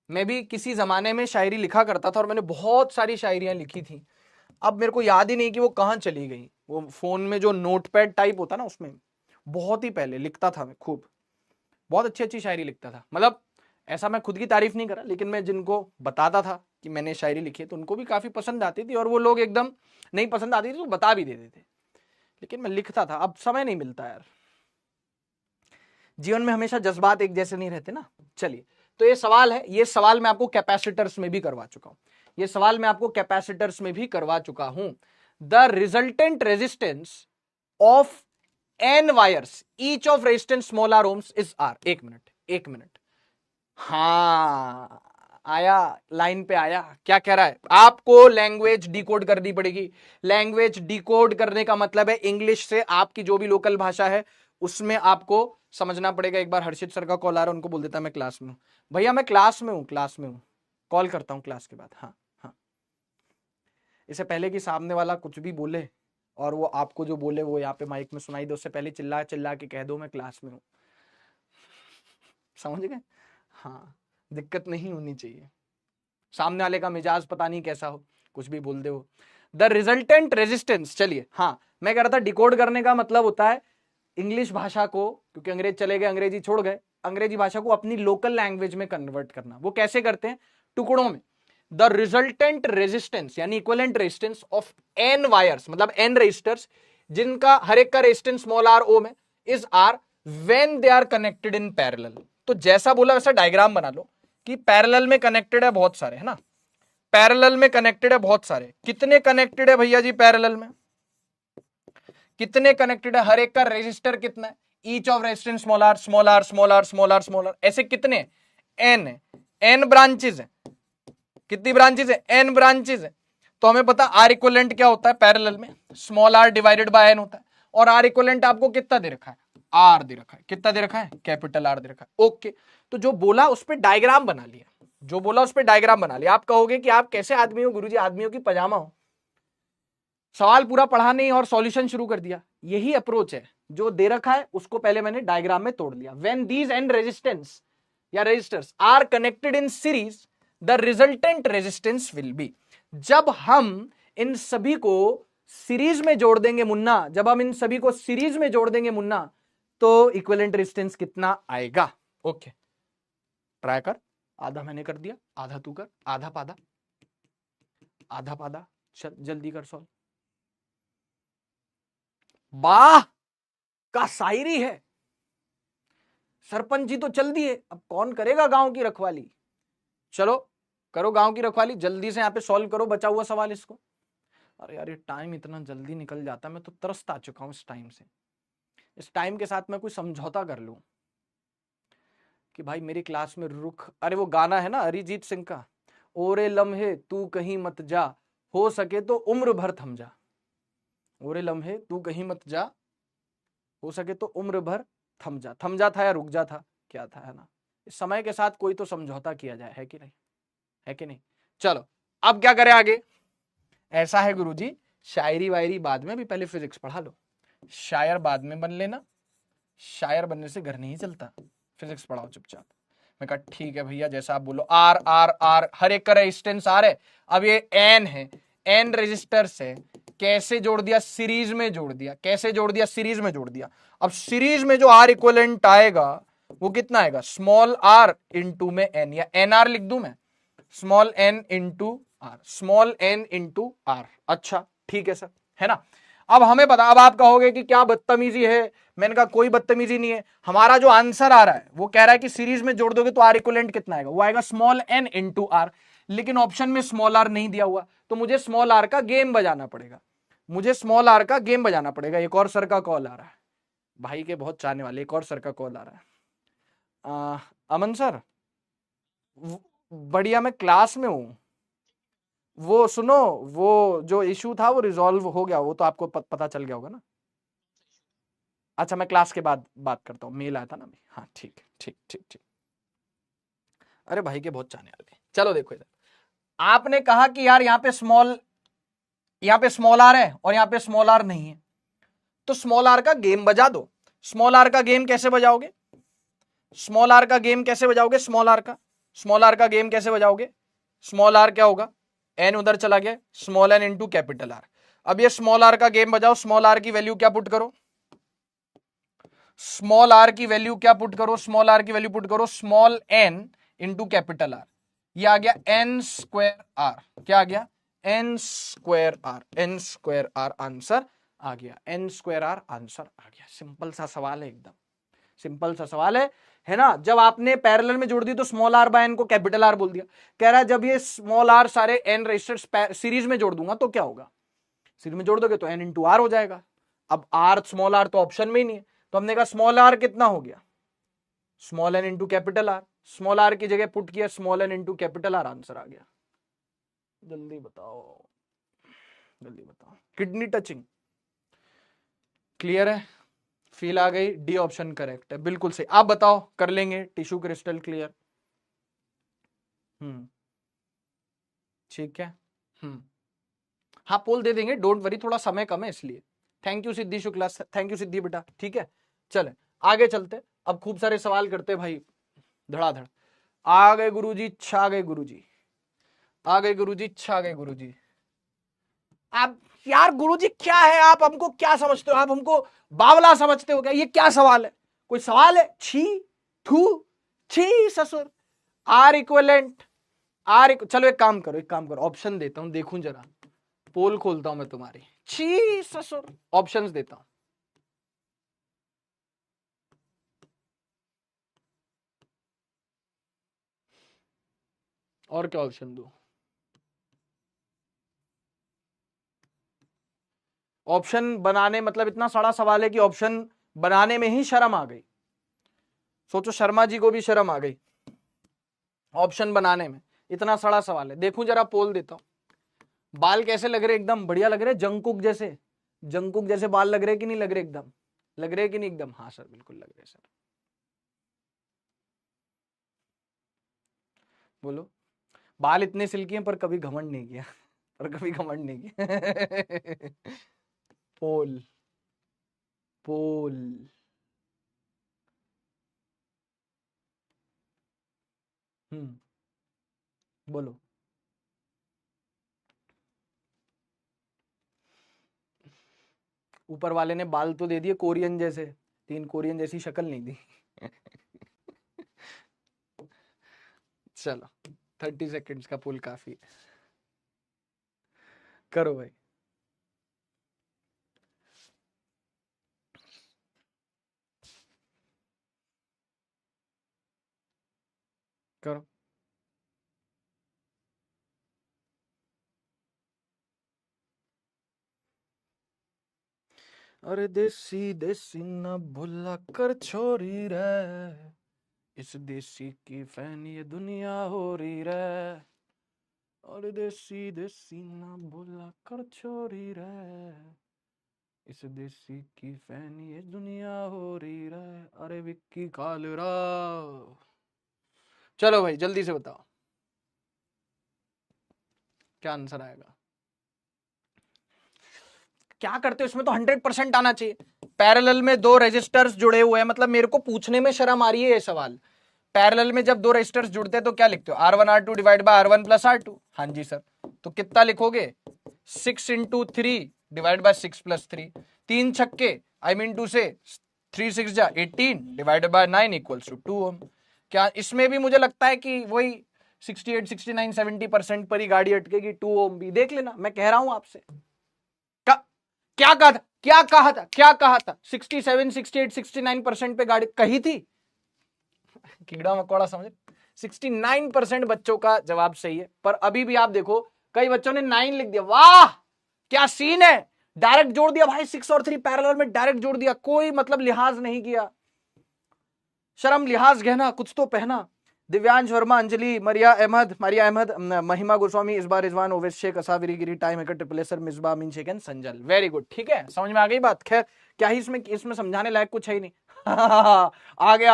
मैं भी किसी जमाने में शायरी लिखा करता था और मैंने बहुत सारी शायरियां लिखी थी। अब मेरे को याद ही नहीं कि वो कहाँ चली गई। वो फोन में जो नोटपैड टाइप होता ना, उसमें बहुत ही पहले लिखता था मैं खूब, बहुत अच्छी अच्छी शायरी लिखता था। मतलब ऐसा मैं खुद की तारीफ नहीं करा, लेकिन मैं जिनको बताता था कि मैंने शायरी लिखी है तो उनको भी काफी पसंद आती थी, और वो लोग एकदम नहीं पसंद आती थी तो बता भी देते थे, लेकिन मैं लिखता था। अब समय नहीं मिलता यार, जीवन में हमेशा जज्बात एक जैसे नहीं रहते ना। चलिए, तो ये सवाल है, ये सवाल मैं आपको कैपेसिटर्स में भी करवा चुका हूं, ये सवाल मैं आपको कैपेसिटर्स में भी करवा चुका हूं। The resultant resistance of N wires each of resistance small R ohms is R. एक मिनट, एक मिनट, हाँ आया, लाइन पे आया। क्या कह रहा है? आपको लैंग्वेज डिकोड करनी पड़ेगी। लैंग्वेज डिकोड करने का मतलब है इंग्लिश से आपकी जो भी लोकल भाषा है उसमें आपको समझना पड़ेगा। एक बार हर्षित सर का कॉल आ रहा है, उनको बोल देता मैं क्लास में हूं। भैया मैं क्लास में हूं, क्लास में हूं, कॉल करता हूं क्लास के बाद। हाँ हाँ, इससे पहले कि सामने वाला कुछ भी बोले और वो आपको जो बोले वो यहाँ पे माइक में सुनाई दे, उससे पहले चिल्ला चिल्ला के कह दो मैं क्लास में हूं। समझ गए? हाँ, दिक्कत नहीं होनी चाहिए। सामने वाले का मिजाज पता नहीं कैसा हो, कुछ भी बोल दे वो। द रिजल्टेंट रेजिस्टेंस, चलिए हाँ, मैं कह रहा था डिकोड करने का मतलब होता है इंग्लिश भाषा को, क्योंकि अंग्रेज चले गए, अंग्रेजी छोड़ गए, अंग्रेजी भाषा को अपनी लोकल लैंग्वेज में कन्वर्ट करना। वो कैसे करते हैं? टुकड़ों में। द रिजल्टेंट रेजिस्टेंस यानी equivalent resistance of N wires, मतलब एन रेजिस्टर्स जिनका हर एक का रेजिस्टेंस स्मॉल आर ओम है, is R when they are connected in parallel. तो जैसा बोला वैसा डायग्राम बना लो कि पैरेलल में कनेक्टेड है बहुत सारे, है ना, पैरेलल में कनेक्टेड है बहुत सारे। कितने कनेक्टेड है भैया जी पैरेलल में? कितने कनेक्टेड है? हर एक का रेजिस्टर कितना है? Each of resistance small R small R small R small R small R, ऐसे कितने? एन है, एन ब्रांचेस है। कितनी ब्रांचेस है? एन ब्रांचेस है। तो हमें पता आर इक्विवेलेंट क्या होता है पैरेलल में? Small R divided by N होता है। और आर इक्विवेलेंट आपको कितना दे रखा है? आर दे रखा है। कितना दे रखा है? कैपिटल आर दे रखा है। ओके, तो जो बोला उस पर डायग्राम बना लिया, जो बोला उस पर डायग्राम बना लिया। आप कहोगे कि आप कैसे आदमी हो गुरुजी, आदमियों की पजामा हो। सवाल पूरा पढ़ा नहीं और सॉल्यूशन शुरू कर दिया। यही अप्रोच है, जो दे रखा है उसको पहले मैंने डायग्राम में तोड़ लिया। व्हेन दीज एन रेजिस्टेंस या resistors are connected in series the resultant resistance will be. जब हम इन सभी को सीरीज में जोड़ देंगे मुन्ना, जब हम इन सभी को सीरीज में जोड़ देंगे मुन्ना, तो इक्विवेलेंट रेजिस्टेंस कितना आएगा? ओके, ट्राई कर। आधा मैंने कर दिया, आधा तू कर, आधा पादा, आधा पादा। चल जल्दी कर सॉल्व। वाह, का शायरी है। सरपंच जी तो चल दिए, अब कौन करेगा गांव की रखवाली? चलो करो गांव की रखवाली, जल्दी से यहाँ पे सॉल्व करो बचा हुआ सवाल इसको। अरे यार, ये टाइम इतना जल्दी निकल जाता है, मैं तो त्रस्त आ चुका हूं इस टाइम से। इस टाइम के साथ मैं कोई समझौता कर लूं कि भाई मेरी क्लास में रुख, अरे वो गाना है ना अरिजीत सिंह का, ओरे लम्हे तू कहीं मत जा, हो सके तो उम्र भर थम जा। ओरे लम्हे तू कहीं मत जा, हो सके तो उम्र भर थम जा। थम जा था या रुक जा था, क्या था, है ना? इस समय के साथ कोई तो समझौता किया जाए, है कि नहीं? है कि नहीं? चलो अब क्या करें आगे? ऐसा है गुरुजी, शायरी वायरी बाद में, भी पहले फिजिक्स पढ़ा लो। शायर बाद में बन लेना, शायर बनने से घर नहीं चलता, फिजिक्स पढ़ाओ चुपचाप। मैं कहा ठीक है भैया, जैसा आप बोलो। आर आर आर, हर एक का रेजिस्टेंस आर है। अब ये एन है, एन रेजिस्टर्स है। कैसे जोड़ दिया? सीरीज में जोड़ दिया। कैसे जोड़ दिया? सीरीज में जोड़ दिया। अब सीरीज में जो आर इक्विवेलेंट आएगा वो कितना आएगा? स्मॉल आर इंटू में एन, या एन आर लिख दूं मैं, small N into R, small N into R. अच्छा ठीक है सर, है ना? अब हमें पता, अब आप कहोगे कि क्या बदतमीजी है। मैंने कहा कोई बदतमीजी नहीं है। हमारा जो आंसर आ रहा है वो कह रहा है कि सीरीज में जोड़ दोगे तो आर इक्विवेलेंट कितना आएगा? वो आएगा स्मॉल एन इंटू आर। लेकिन ऑप्शन में स्मॉल आर नहीं दिया हुआ, तो मुझे स्मॉल आर का गेम बजाना पड़ेगा। मुझे स्मॉल आर का गेम बजाना पड़ेगा। एक और सर का कॉल आ रहा है, भाई के बहुत चाहने वाले, एक और सर का कॉल आ रहा है। अमन सर, बढ़िया, मैं क्लास में हूं। वो सुनो, वो जो इशू था वो रिजॉल्व हो गया, वो तो आपको पता चल गया होगा ना? अच्छा, मैं क्लास के बाद बात करता हूँ, मेल आया था ना। हाँ ठीक है, ठीक ठीक ठीक। अरे भाई के बहुत चाहने वाले। चलो देखो इधर, आपने कहा कि यार यहां पे स्मॉल आर है और यहां पे स्मॉल आर नहीं है, तो स्मॉल आर का गेम बजा दो। स्मॉल आर का गेम कैसे बजाओगे? स्मॉल आर का गेम कैसे बजाओगे? स्मॉल आर का गेम कैसे बजाओगे? स्मॉल आर क्या होगा, एन उधर चला गया, small N into capital R. अब ये स्मॉल आर का गेम बजाओ। स्मॉल आर की वैल्यू क्या पुट करो? स्मॉल आर की वैल्यू क्या पुट करो? स्मॉल आर की वैल्यू पुट करो small N into capital R. ये आ गया एन स्क्वायर आर। क्या आ गया? N square R. N square R answer आ गया। एन स्क्वायर आर आंसर आ गया। सिंपल सा सवाल है, एकदम सिंपल सा सवाल है ना। जब आपने पैरेलल में जोड़ दी तो स्मॉल आर बाय एन को कैपिटल आर बोल दिया। कह रहा है जब ये स्मॉल आर सारे एन रेजिस्टर्स सीरीज में जोड़ दूंगा तो क्या होगा? सीरीज में जोड़ दोगे तो एन इंटू आर हो जाएगा। अब आर स्मॉल आर तो ऑप्शन में ही नहीं है, तो हमने कहा स्मॉल आर कितना हो गया? Small N into capital R. Small R की जगह पुट किया small N into capital R, answer आ गया। जल्दी बताओ, जल्दी बताओ। किडनी टचिंग क्लियर है? फील आ गई? डी ऑप्शन करेक्ट है, बिल्कुल सही। आप बताओ, कर लेंगे? Tissue crystal clear? ठीक है। हाँ पोल दे देंगे, डोंट वरी, थोड़ा समय कम है इसलिए। Thank you Siddhi Shukla, thank you Siddhi बेटा। ठीक है, चले आगे चलते। अब खूब सारे सवाल करते भाई, धड़ाधड़। आ गए गुरुजी, छा गए गुरुजी, आ गए गुरुजी, छा गए गुरुजी। आप यार गुरुजी क्या है, आप हमको क्या समझते हो? आप हमको बावला समझते हो क्या? ये क्या सवाल है? कोई सवाल है? छी थू छी ससुर। आर इक्वलेंट चलो एक काम करो, एक काम करो, ऑप्शन देता हूं, देखूं जरा, पोल खोलता हूं मैं तुम्हारी। छी ससुर, ऑप्शंस देता हूं। और क्या ऑप्शन दो? ऑप्शन बनाने मतलब इतना सारा सवाल है कि ऑप्शन बनाने में ही शर्म आ गई। सोचो शर्मा जी को भी शर्म आ गई ऑप्शन बनाने में, इतना सारा सवाल है। देखूं जरा, पोल देता हूं। बाल कैसे लग रहे? एकदम बढ़िया लग रहे, जंकुक जैसे, जंकुक जैसे बाल लग रहे कि नहीं लग रहे? एकदम लग रहे कि नहीं? एकदम हाँ सर, बिल्कुल लग रहे सर। बोलो। बाल इतने सिल्की हैं पर कभी घमंड नहीं किया, पर कभी घमंड नहीं किया। पोल पोल बोलो। ऊपर वाले ने बाल तो दे दिए कोरियन जैसे, तीन कोरियन जैसी शक्ल नहीं दी। चलो 30 सेकेंड्स का पुल काफी है, करो भाई। करो। अरे देसी देसी न भुला कर छोरी रे, इस देसी की फैन ये दुनिया हो रही रे। अरे देसी देसी न भुला कर छोरी रे, इस देसी की फैन ये दुनिया हो रही रे। अरे विक्की कालरा। चलो भाई जल्दी से बताओ क्या आंसर आएगा। क्या करते हो इसमें, तो 100% आना चाहिए। पैरेलल में दो रेजिस्टर्स जुड़े हुए हैं, मतलब मेरे को पूछने में शर्म आ रही है ये सवाल। पैरेलल में जब दो रेजिस्टर्स जुड़ते हैं तो क्या लिखते हो? R1 R2 divide by R1 plus R2। हाँ जी सर, तो कितना लिखोगे? 6 इंटू 3 डिवाइड बाय 6 प्लस 3। तीन छक्के आई मीन टू से 3 6 जा 18 डिवाइडेड बाय 9 इक्वल्स टू 2 ओम। क्या इसमें भी मुझे लगता है कि वही 68 69 70% पर ही गाड़ी अटकेगी। 2 ओम भी देख लेना, मैं कह रहा हूं आपसे। क्या कहा था, क्या कहा था, क्या कहा था? 67 68 69% पे गाड़ी कही थी। कीड़ा मकोड़ा समझ। 69% बच्चों का जवाब सही है, पर अभी भी आप देखो कई बच्चों ने 9 लिख दिया। वाह क्या सीन है, डायरेक्ट जोड़ दिया भाई, 6 और 3 पैरेलल में डायरेक्ट जोड़ दिया, कोई मतलब लिहाज नहीं किया। शर्म लिहाज गहना कुछ तो पहना। दिव्यांश वर्मा, अंजलि, मारिया अहमद, महिमा गोस्वामी, इस बार रिजवान, ओवेश शेख, असाविरी गिरी, टाइम हैकर, ट्रिपलेसर, Misba, Amin Shaikh and Sanjal. Very good, ठीक है, समझ में आ गई बात। खैर क्या ही इसमें समझाने लायक कुछ है ही नहीं। आ गया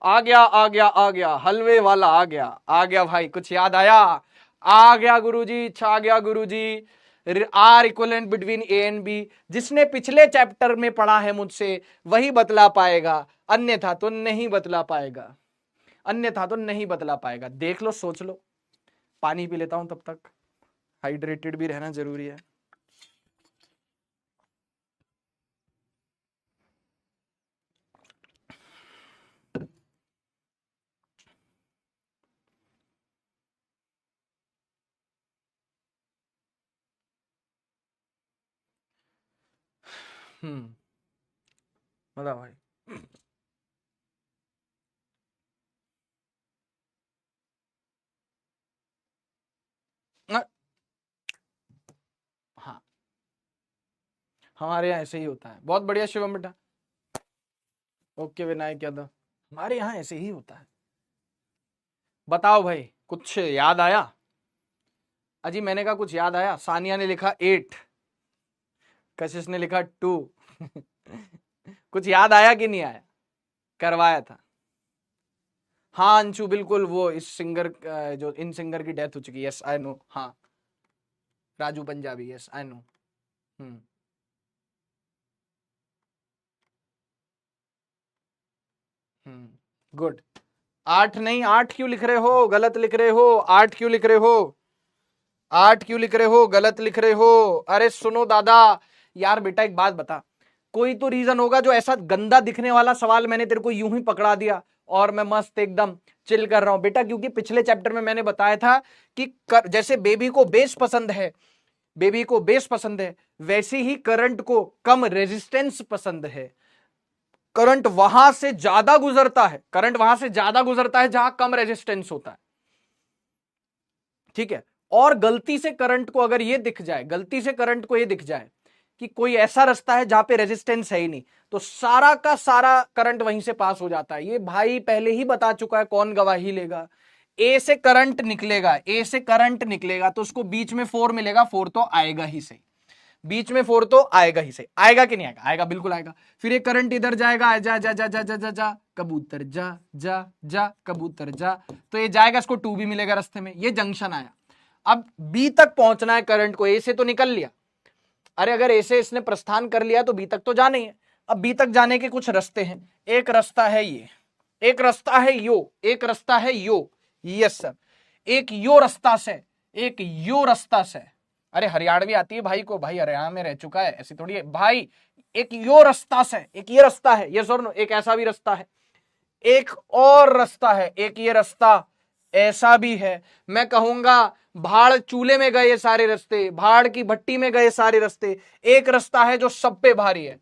आ गया आ गया आ गया, हलवे वाला आ गया भाई, कुछ याद आया? आ गया गुरुजी, छा गया गुरुजी। R equivalent between A and B. जिसने पिछले चैप्टर में पढ़ा है मुझसे वही बतला पाएगा, अन्यथा तो नहीं बतला पाएगा, अन्यथा तो नहीं बतला पाएगा। देख लो, सोच लो। पानी पी लेता हूं तब तक, हाइड्रेटेड भी रहना जरूरी है। बताओ भाई। हाँ, हमारे यहाँ ऐसे ही होता है। बहुत बढ़िया शिवम बेटा। ओके विनायक यादव, हमारे यहाँ ऐसे ही होता है। बताओ भाई, कुछ याद आया? अजी मैंने कहा कुछ याद आया? सानिया ने लिखा 8, कशिश ने लिखा 2। कुछ याद आया कि नहीं आया? करवाया था। हाँ अंशु बिल्कुल, वो इस सिंगर, जो इन सिंगर की डेथ हो चुकी है। Yes I know. हाँ Raju Punjabi, yes I know. Good. 8 नहीं, 8 क्यों लिख रहे हो? गलत लिख रहे हो। 8 क्यों लिख रहे हो? 8 क्यों लिख रहे हो? गलत लिख रहे हो। अरे सुनो दादा, यार बेटा एक बात बता, कोई तो रीजन होगा जो ऐसा गंदा दिखने वाला सवाल मैंने तेरे को यूं ही पकड़ा दिया और मैं मस्त एकदम चिल कर रहा हूं बेटा। क्योंकि पिछले चैप्टर में मैंने बताया था कि जैसे बेबी को बेस पसंद है, बेबी को बेस पसंद है, वैसे ही करंट को कम रेजिस्टेंस पसंद है। करंट वहां से ज्यादा गुजरता है, करंट वहां से ज्यादा गुजरता है जहां कम रेजिस्टेंस होता है। ठीक है। और गलती से करंट को अगर ये दिख जाए, गलती से करंट को ये दिख जाए कि कोई ऐसा रास्ता है जहां पे रेजिस्टेंस है ही नहीं, तो सारा का सारा करंट वहीं से पास हो जाता है। ये भाई पहले ही बता चुका है, कौन गवाही लेगा। ए से करंट निकलेगा, ए से करंट निकलेगा तो उसको बीच में 4 मिलेगा, 4 तो आएगा ही सही, बीच में 4 तो आएगा ही सही। आएगा कि नहीं आएगा? आएगा, बिल्कुल आएगा। फिर ये करंट इधर जाएगा, जा जा जा जा जा जा जा कबूतर जा जा जा कबूतर जा, तो ये जाएगा, इसको 2 भी मिलेगा रास्ते में। ये जंक्शन आया, अब बी तक पहुंचना है करंट को। ए से तो निकल लिया, अरे अगर ए से इसने प्रस्थान कर लिया तो बी तक तो जाना ही है। अब बी तक जाने के कुछ रास्ते हैं। एक रास्ता है ये, एक रास्ता है यो, एक रास्ता है यो। यस सर, एक यो रास्ता से, एक यो रास्ता से। अरे हरियाणवी आती है भाई को, भाई हरियाणा में रह चुका है, ऐसी थोड़ी है भाई। एक यो रास्ता से, एक ये रास्ता है, ये सर एक ऐसा भी रास्ता है, एक और रास्ता है, एक ये रास्ता ऐसा भी है। मैं कहूंगा भाड़ चूल्हे में गए सारे रास्ते, भाड़ की भट्टी में गए सारे रास्ते। एक रास्ता है जो सब पे भारी है,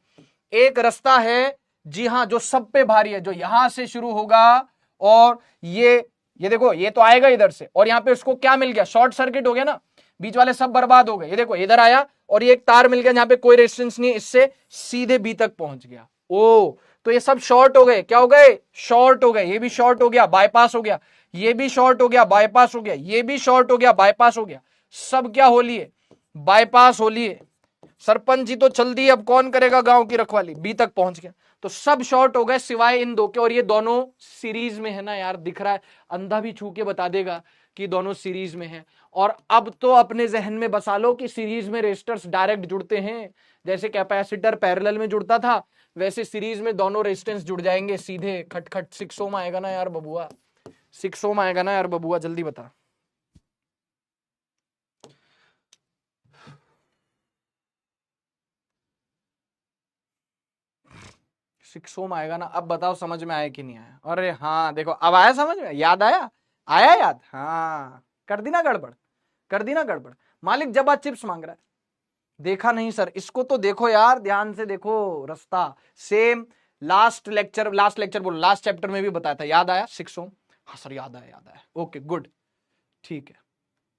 एक रास्ता है, जी हां, जो सब पे भारी है, जो यहां से शुरू होगा और ये देखो, ये तो आएगा इधर से, और यहां पे उसको क्या मिल गया? शॉर्ट सर्किट हो गया ना, बीच वाले सब बर्बाद हो गए। ये देखो इधर आया और ये एक तार मिल गया जहां पे कोई रेजिस्टेंस नहीं, इससे सीधे बी तक पहुंच गया। ओ, तो ये सब शॉर्ट हो गए। क्या हो गए? शॉर्ट हो गए। ये भी शॉर्ट हो गया, बाईपास हो गया। ये भी शॉर्ट हो गया, बाईपास हो गया। ये भी शॉर्ट हो गया, बाईपास हो गया। सब क्या हो लिए? बाईपास हो लिए। सरपंच जी तो चल दिए, अब कौन करेगा गांव की रखवाली? बी तक पहुंच गया, तो सब शॉर्ट हो गए सिवाय इन दो के। और ये दोनों सीरीज में है ना यार, दिख रहा है, अंधा भी छू के बता देगा कि दोनों सीरीज में है। और अब तो अपने जहन में बसा लो कि सीरीज में रेजिस्टर्स डायरेक्ट जुड़ते हैं, जैसे कैपेसिटर पैरेलल में जुड़ता था, वैसे सीरीज में दोनों रेजिस्टेंस जुड़ जाएंगे सीधे। खटखट 6 ओम आएगा ना यार बबुआ, 6 ओम आएगा ना यार बबुआ, जल्दी बता। 6 ओम आएगा ना। अब बताओ समझ में आया कि नहीं आया? अरे हाँ देखो, अब आया समझ में, याद आया, आया याद। हाँ, कर दी ना गड़बड़, कर दी ना गड़बड़। मालिक जब आज चिप्स मांग रहा है, देखा नहीं सर? इसको तो देखो यार, ध्यान से देखो रास्ता। सेम लास्ट लेक्चर, बोलो लास्ट चैप्टर में भी बताया था। याद आया 6 ओम? हाँ सर याद आया, याद आया। ओके गुड, ठीक है।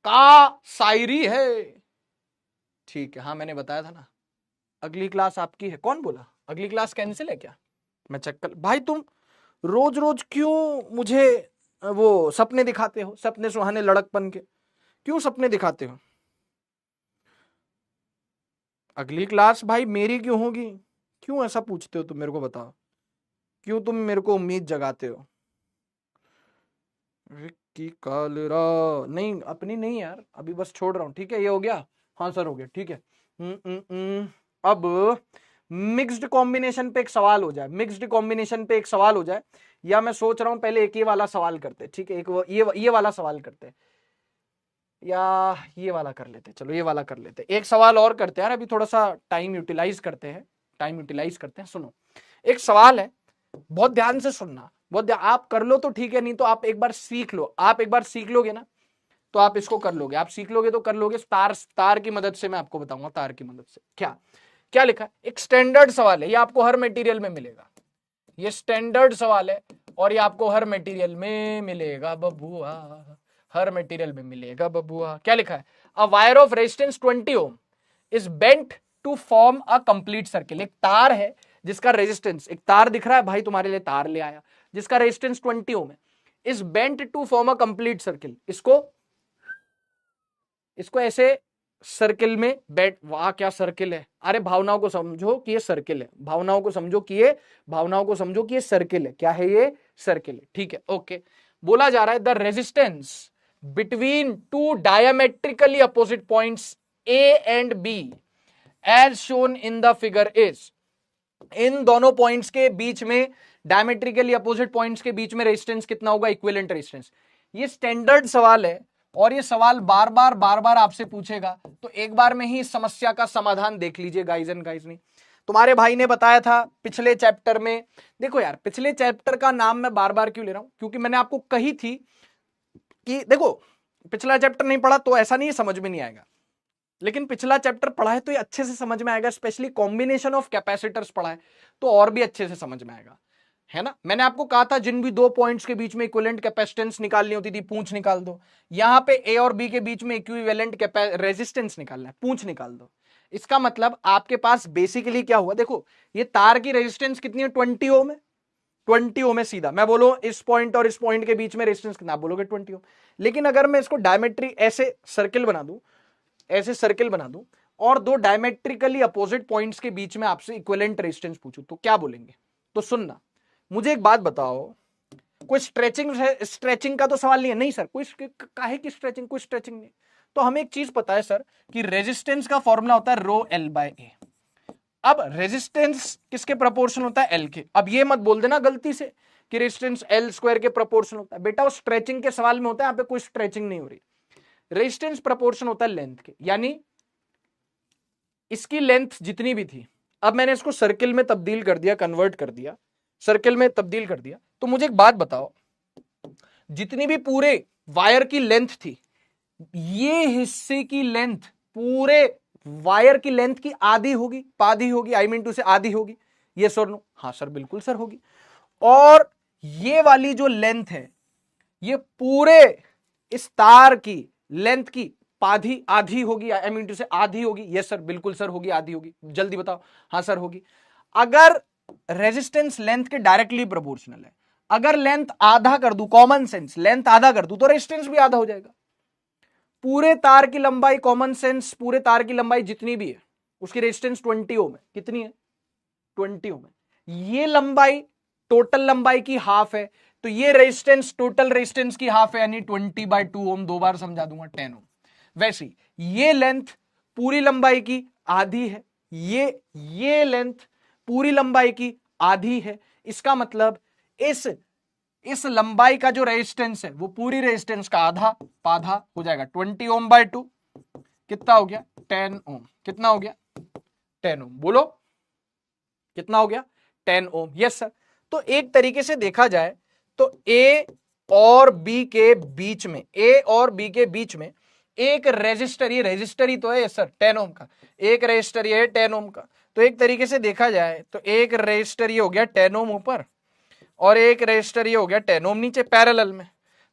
का शायरी है, ठीक है। हाँ मैंने बताया था ना। अगली क्लास आपकी है, कौन बोला? अगली क्लास कैंसिल है क्या? मैं चेक कर। भाई तुम रोज रोज क्यों मुझे वो सपने दिखाते हो, सपने सुहाने लड़कपन के? क्यों सपने दिखाते हो? अगली क्लास भाई मेरी क्यों होगी? क्यों ऐसा पूछते हो तुम? मेरे को बताओ, क्यों तुम मेरे को उम्मीद जगाते हो? की कालरा नहीं, अपनी नहीं यार, अभी बस छोड़ रहा हूं, ठीक है। ये हो गया, हाँ सर हो गया, ठीक है। अब मिक्स्ड कॉम्बिनेशन पे एक सवाल हो जाए, मिक्स्ड कॉम्बिनेशन पे एक सवाल हो जाए, या मैं सोच रहा हूं पहले एक ये वाला सवाल करते, ठीक है, एक ये वाला सवाल करते, या ये वाला कर लेते, चलो ये वाला कर लेते, एक सवाल और करते हैं यार, अभी थोड़ा सा टाइम यूटिलाइज करते हैं, टाइम यूटिलाइज करते हैं। सुनो, एक सवाल है, बहुत ध्यान से सुनना, आप कर लो तो ठीक है, नहीं तो आप एक बार सीख लो, आप एक बार सीख लोगे ना तो आप इसको कर लोगे, आप सीख लोगे तो कर लोगे, तार की मदद से मैं आपको बताऊंगा, तार की मदद से। क्या क्या लिखा है, एक स्टैंडर्ड सवाल है, ये आपको हर मटेरियल में मिलेगा, ये स्टैंडर्ड सवाल है और ये आपको हर मटेरियल में मिलेगा बबुआ, हर मटेरियल में मिलेगा बबुआ। क्या लिखा है, a wire of resistance 20 ohm is bent to form a complete circle. एक तार है जिसका रेजिस्टेंस, एक तार दिख रहा है भाई तुम्हारे लिए, तार ले आया जिसका रेजिस्टेंस 20 ओम है, is bent to form a complete circle. इसको ऐसे सर्किल में बैठ, वाह क्या सर्किल है, अरे भावनाओं को समझो कि ये सर्किल है, भावनाओं को समझो कि ये सर्किल है, क्या है ये, सर्किल है, ठीक है, ओके। बोला जा रहा है the resistance between two diametrically opposite points A and B as shown in the figure is, इन दोनों पॉइंट्स के बीच में, डायमेट्रिकली अपोजिट पॉइंट्स के बीच में रेजिस्टेंस कितना होगा, इक्विवेलेंट रेजिस्टेंस। ये स्टैंडर्ड सवाल है और ये सवाल बार बार आपसे पूछेगा, तो एक बार में ही इस समस्या का समाधान देख लीजिए गाइज एंड गाइज। नहीं, तुम्हारे भाई ने बताया था पिछले चैप्टर में, देखो यार पिछले चैप्टर का नाम मैं बार बार क्यों ले रहा हूं, क्योंकि मैंने आपको कही थी कि देखो पिछला चैप्टर नहीं पढ़ा तो ऐसा नहीं समझ में नहीं आएगा, लेकिन पिछला चैप्टर पढ़ा है तो ये अच्छे से समझ में आएगा, स्पेशली कॉम्बिनेशन ऑफ कैपेसिटर्स पढ़ा है तो और भी अच्छे से समझ में आएगा, है ना। मैंने आपको कहा था जिन भी दो पॉइंट्स के बीच में इक्विवेलेंट कैपेसिटेंस निकालनी होती थी, पूंछ निकाल दो, यहां पे ए और बी के बीच में इक्विवेलेंट रेजिस्टेंस निकालना है, पूंछ निकाल दो। इसका मतलब आपके पास बेसिकली क्या हुआ, देखो ये तार की रेजिस्टेंस कितनी है, 20 ओम है, 20 ओम है, सीधा मैं बोलो इस पॉइंट और इस पॉइंट के बीच में रेजिस्टेंस कितना, बोलोगे 20 ओम। लेकिन अगर मैं इसको डायमेट्री ऐसे सर्किल बना दूं, ऐसे सर्किल बना दूं और दो डायमेट्रिकली अपोजिट पॉइंट्स के बीच में आपसे इक्विवेलेंट रेजिस्टेंस पूछूं तो क्या बोलेंगे। तो सुनना, मुझे एक बात बताओ, कोई स्ट्रेचिंग का तो सवाल नहीं है, नहीं सर कोई काहे की स्ट्रेचिंग, कोई स्ट्रेचिंग नहीं। तो हमें एक चीज पता है सर कि रेजिस्टेंस का फॉर्मूला होता है रो एल बाय ए। अब रेजिस्टेंस किसके प्रोपोर्शन होता है, एल के। अब ये मत बोल देना गलती से कि रेजिस्टेंस एल स्क्वायर के प्रोपोर्शन होता है, बेटा वो स्ट्रेचिंग के सवाल में होता है, यहाँ पे कोई स्ट्रेचिंग नहीं हो रही। रेजिस्टेंस प्रोपोर्शन होता है लेंथ के, यानी इसकी लेंथ जितनी भी थी, अब मैंने इसको सर्किल में तब्दील कर दिया, कन्वर्ट कर दिया, सर्किल में तब्दील कर दिया। तो मुझे एक बात बताओ, जितनी भी पूरे वायर की लेंथ थी, ये हिस्से की लेंथ पूरे वायर की लेंथ की आधी होगी, पाधी होगी, आई मीन टू से आधी होगी, ये सर नो, हाँ सर बिल्कुल सर होगी। और ये वाली जो लेंथ है, ये पूरे इस तार की लेंथ की पाधी आधी होगी, आई मीन टू से आधी होगी, यस सर बिल्कुल सर होगी, आधी होगी, जल्दी बताओ, हाँ सर होगी। अगर रेजिस्टेंस लेंथ के डायरेक्टली प्रोपोर्शनल है, अगर लेंथ आधा कर दूं, कॉमन सेंस लेंथ आधा कर दूं तो रेजिस्टेंस भी आधा हो जाएगा। पूरे तार की लंबाई, कॉमन सेंस पूरे तार की लंबाई जितनी भी है उसकी रेजिस्टेंस 20 ओम है, कितनी है, 20 ओम है। ये लंबाई टोटल लंबाई की हाफ है, तो ये रेजिस्टेंस टोटल रेजिस्टेंस की हाफ है, यानी 20/2 ओम, दो बार समझा दूंगा 10 ओम। वैसे ये लेंथ पूरी लंबाई की आधी है, ये लेंथ पूरी लंबाई की आधी है, इसका मतलब इस लंबाई का जो रेजिस्टेंस है वो पूरी रेजिस्टेंस का आधा हो जाएगा, 20 ओम बाय 2 कितना हो गया, 10 ओम। कितना हो गया, 10 ओम। बोलो कितना हो गया, 10 ओम। Yes sir. तो एक तरीके से देखा जाए तो ए और बी के बीच में, एक रेजिस्टर, ये रेजिस्टर ही तो है सर 10 ओम का, एक रेजिस्टर ये है 10 ओम का। तो एक तरीके से देखा जाए तो एक रेजिस्टर ये हो गया 10 ओम ऊपर और एक रेजिस्टर ये हो गया 10 ओम नीचे, पैरेलल में।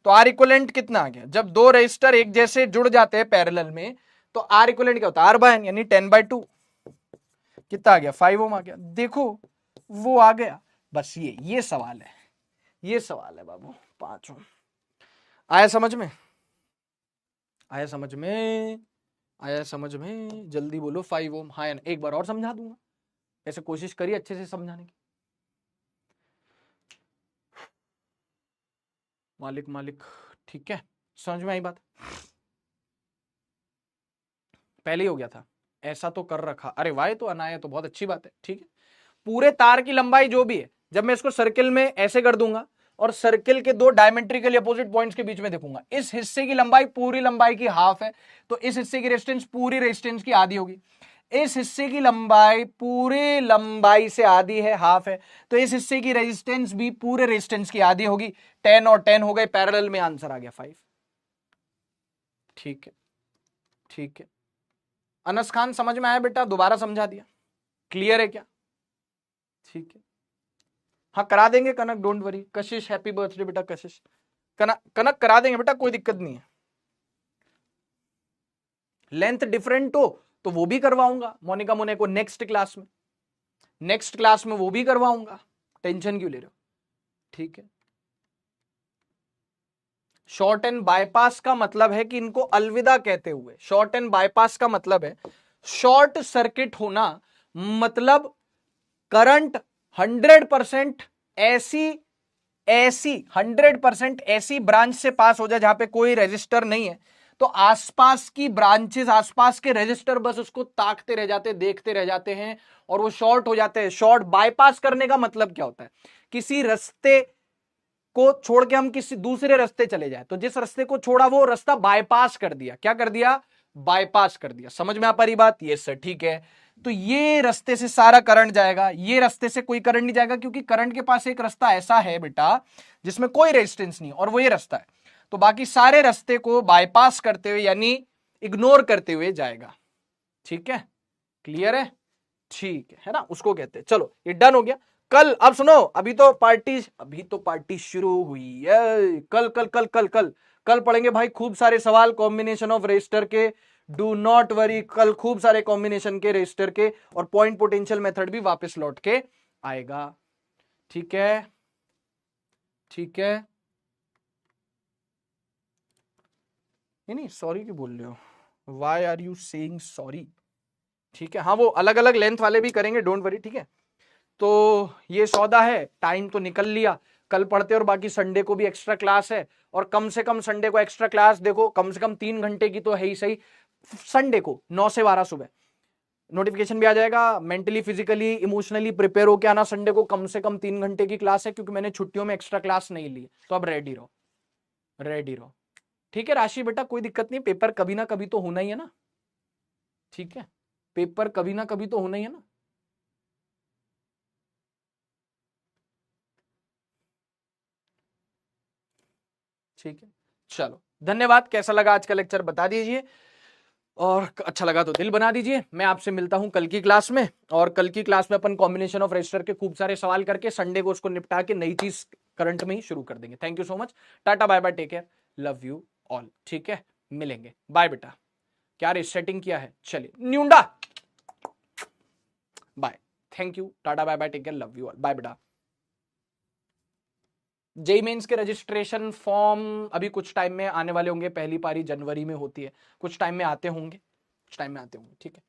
तो आर इक्विवेलेंट कितना आ गया, जब दो रेजिस्टर एक जैसे जुड़ जाते हैं पैरेलल में तो आर इक्विवेलेंट क्या होता है, R/N, यानी 10/2 कितना आ गया, 5 ओम आ गया। देखो वो आ गया, बस ये सवाल है, ये सवाल है बाबू, 5 ओम। आया समझ में, आया समझ में, आया समझ में, जल्दी बोलो 5 ओम, हाँ या ना। एक बार और समझा दूंगा, ऐसे कोशिश करिए अच्छे से समझाने की। मालिक ठीक है, समझ में आई बात? पहले ही हो गया था, ऐसा तो कर रखा, अरे वाह तो अनाया तो बहुत अच्छी बात है। ठीक है, पूरे तार की लंबाई जो भी है, जब मैं इसको सर्किल में ऐसे कर दूंगा और सर्किल के दो डायमेट्रिकली अपोजिट पॉइंट्स के बीच में देखूंगा, इस हिस्से की लंबाई पूरी लंबाई की हाफ है, तो इस हिस्से की रेजिस्टेंस पूरी रेजिस्टेंस की आधी होगी। इस हिस्से की लंबाई पूरी लंबाई से आधी है, हाफ है, तो इस हिस्से की रेजिस्टेंस भी पूरे रेजिस्टेंस की आधी होगी। 10 और 10 हो गए पैरेलल में, आंसर आ गया 5। ठीक है, ठीक है अनस खान, समझ में आया बेटा? दोबारा समझा दिया, क्लियर है क्या? ठीक है, हाँ करा देंगे कनक, don't worry. Kashish happy birthday बेटा, कशिश कनक, कनक करा देंगे बेटा, कोई दिक्कत नहीं है। लेंथ डिफरेंट हो तो वो भी करवाऊंगा मोनिका मोने को नेक्स्ट क्लास में, नेक्स्ट क्लास में वो भी करवाऊंगा, टेंशन क्यों ले रहे हो? ठीक है, शॉर्ट एंड बाईपास का मतलब है कि इनको अलविदा कहते हुए, शॉर्ट एंड बाईपास का मतलब है शॉर्ट सर्किट होना, मतलब करंट 100% ऐसी 100% ऐसी ब्रांच से पास हो जाए जहां पे कोई रेजिस्टर नहीं है, तो आसपास की ब्रांचेस, आसपास के रेजिस्टर बस उसको ताकते रह जाते, देखते रह जाते हैं और वो शॉर्ट हो जाते हैं। शॉर्ट बाईपास करने का मतलब क्या होता है? किसी रास्ते को छोड़ के हम किसी दूसरे रास्ते चले जाए, तो जिस रास्ते को छोड़ा वो रास्ता बाईपास कर दिया। क्या कर दिया? बाईपास कर दिया। समझ में आ पा रही बात? ये सर ठीक है। तो ये रास्ते से सारा करंट जाएगा, ये रास्ते से कोई करंट नहीं जाएगा, क्योंकि करंट के पास एक रास्ता ऐसा है बेटा जिसमें कोई रेजिस्टेंस नहीं, और वो ये रास्ता है। तो बाकी सारे रास्ते को बाईपास करते हुए यानी इग्नोर करते हुए जाएगा। ठीक है, क्लियर है? ठीक है ना, उसको कहते हैं। चलो ये डन हो गया। कल अब सुनो, अभी तो पार्टी शुरू हुई है। कल कल कल कल कल कल पढ़ेंगे भाई खूब सारे सवाल कॉम्बिनेशन ऑफ रेजिस्टर के। डू नॉट वरी, कल खूब सारे कॉम्बिनेशन के रेजिस्टर के, और पॉइंट पोटेंशियल मेथड भी वापस लौट के आएगा। ठीक है, ठीक है। नहीं सॉरी क्यों बोल रहे हो? Why are you saying sorry? ठीक है, हाँ वो अलग अलग लेंथ वाले भी करेंगे, डोंट वरी। ठीक है, तो ये सौदा है, टाइम तो निकल लिया। कल पढ़ते, और बाकी संडे को भी एक्स्ट्रा क्लास है, और कम से कम संडे को एक्स्ट्रा क्लास देखो, कम से कम 3 घंटे की तो है ही सही। संडे को 9 से 12 सुबह नोटिफिकेशन भी आ जाएगा। मेंटली फिजिकली इमोशनली प्रिपेयर होकर आना, संडे को कम से कम 3 घंटे की क्लास है, क्योंकि मैंने छुट्टियों में एक्स्ट्रा क्लास नहीं ली, तो अब रेडी रहो, रेडी रहो। ठीक है राशि बेटा, कोई दिक्कत नहीं, पेपर कभी ना कभी तो होना ही है ना। ठीक है, पेपर कभी ना कभी तो होना ही है ना। ठीक है, चलो धन्यवाद। कैसा लगा आज का लेक्चर बता दीजिए, और अच्छा लगा तो दिल बना दीजिए। मैं आपसे मिलता हूं कल की क्लास में, और कल की क्लास में अपन कॉम्बिनेशन ऑफ रजिस्टर के खूब सारे सवाल करके संडे को उसको निपटा के नई चीज करंट में ही शुरू कर देंगे। Thank you so much, tata bye bye, take care, love you all. ठीक है, मिलेंगे, बाय बेटा। क्या सेटिंग किया है? चलिए न्यूंडा, bye, thank you, tata bye bye, take care, love you all, bye बेटा। जेई मेंस के रजिस्ट्रेशन फॉर्म अभी कुछ टाइम में आने वाले होंगे, पहली पारी जनवरी में होती है, कुछ टाइम में आते होंगे, कुछ टाइम में आते होंगे। ठीक है।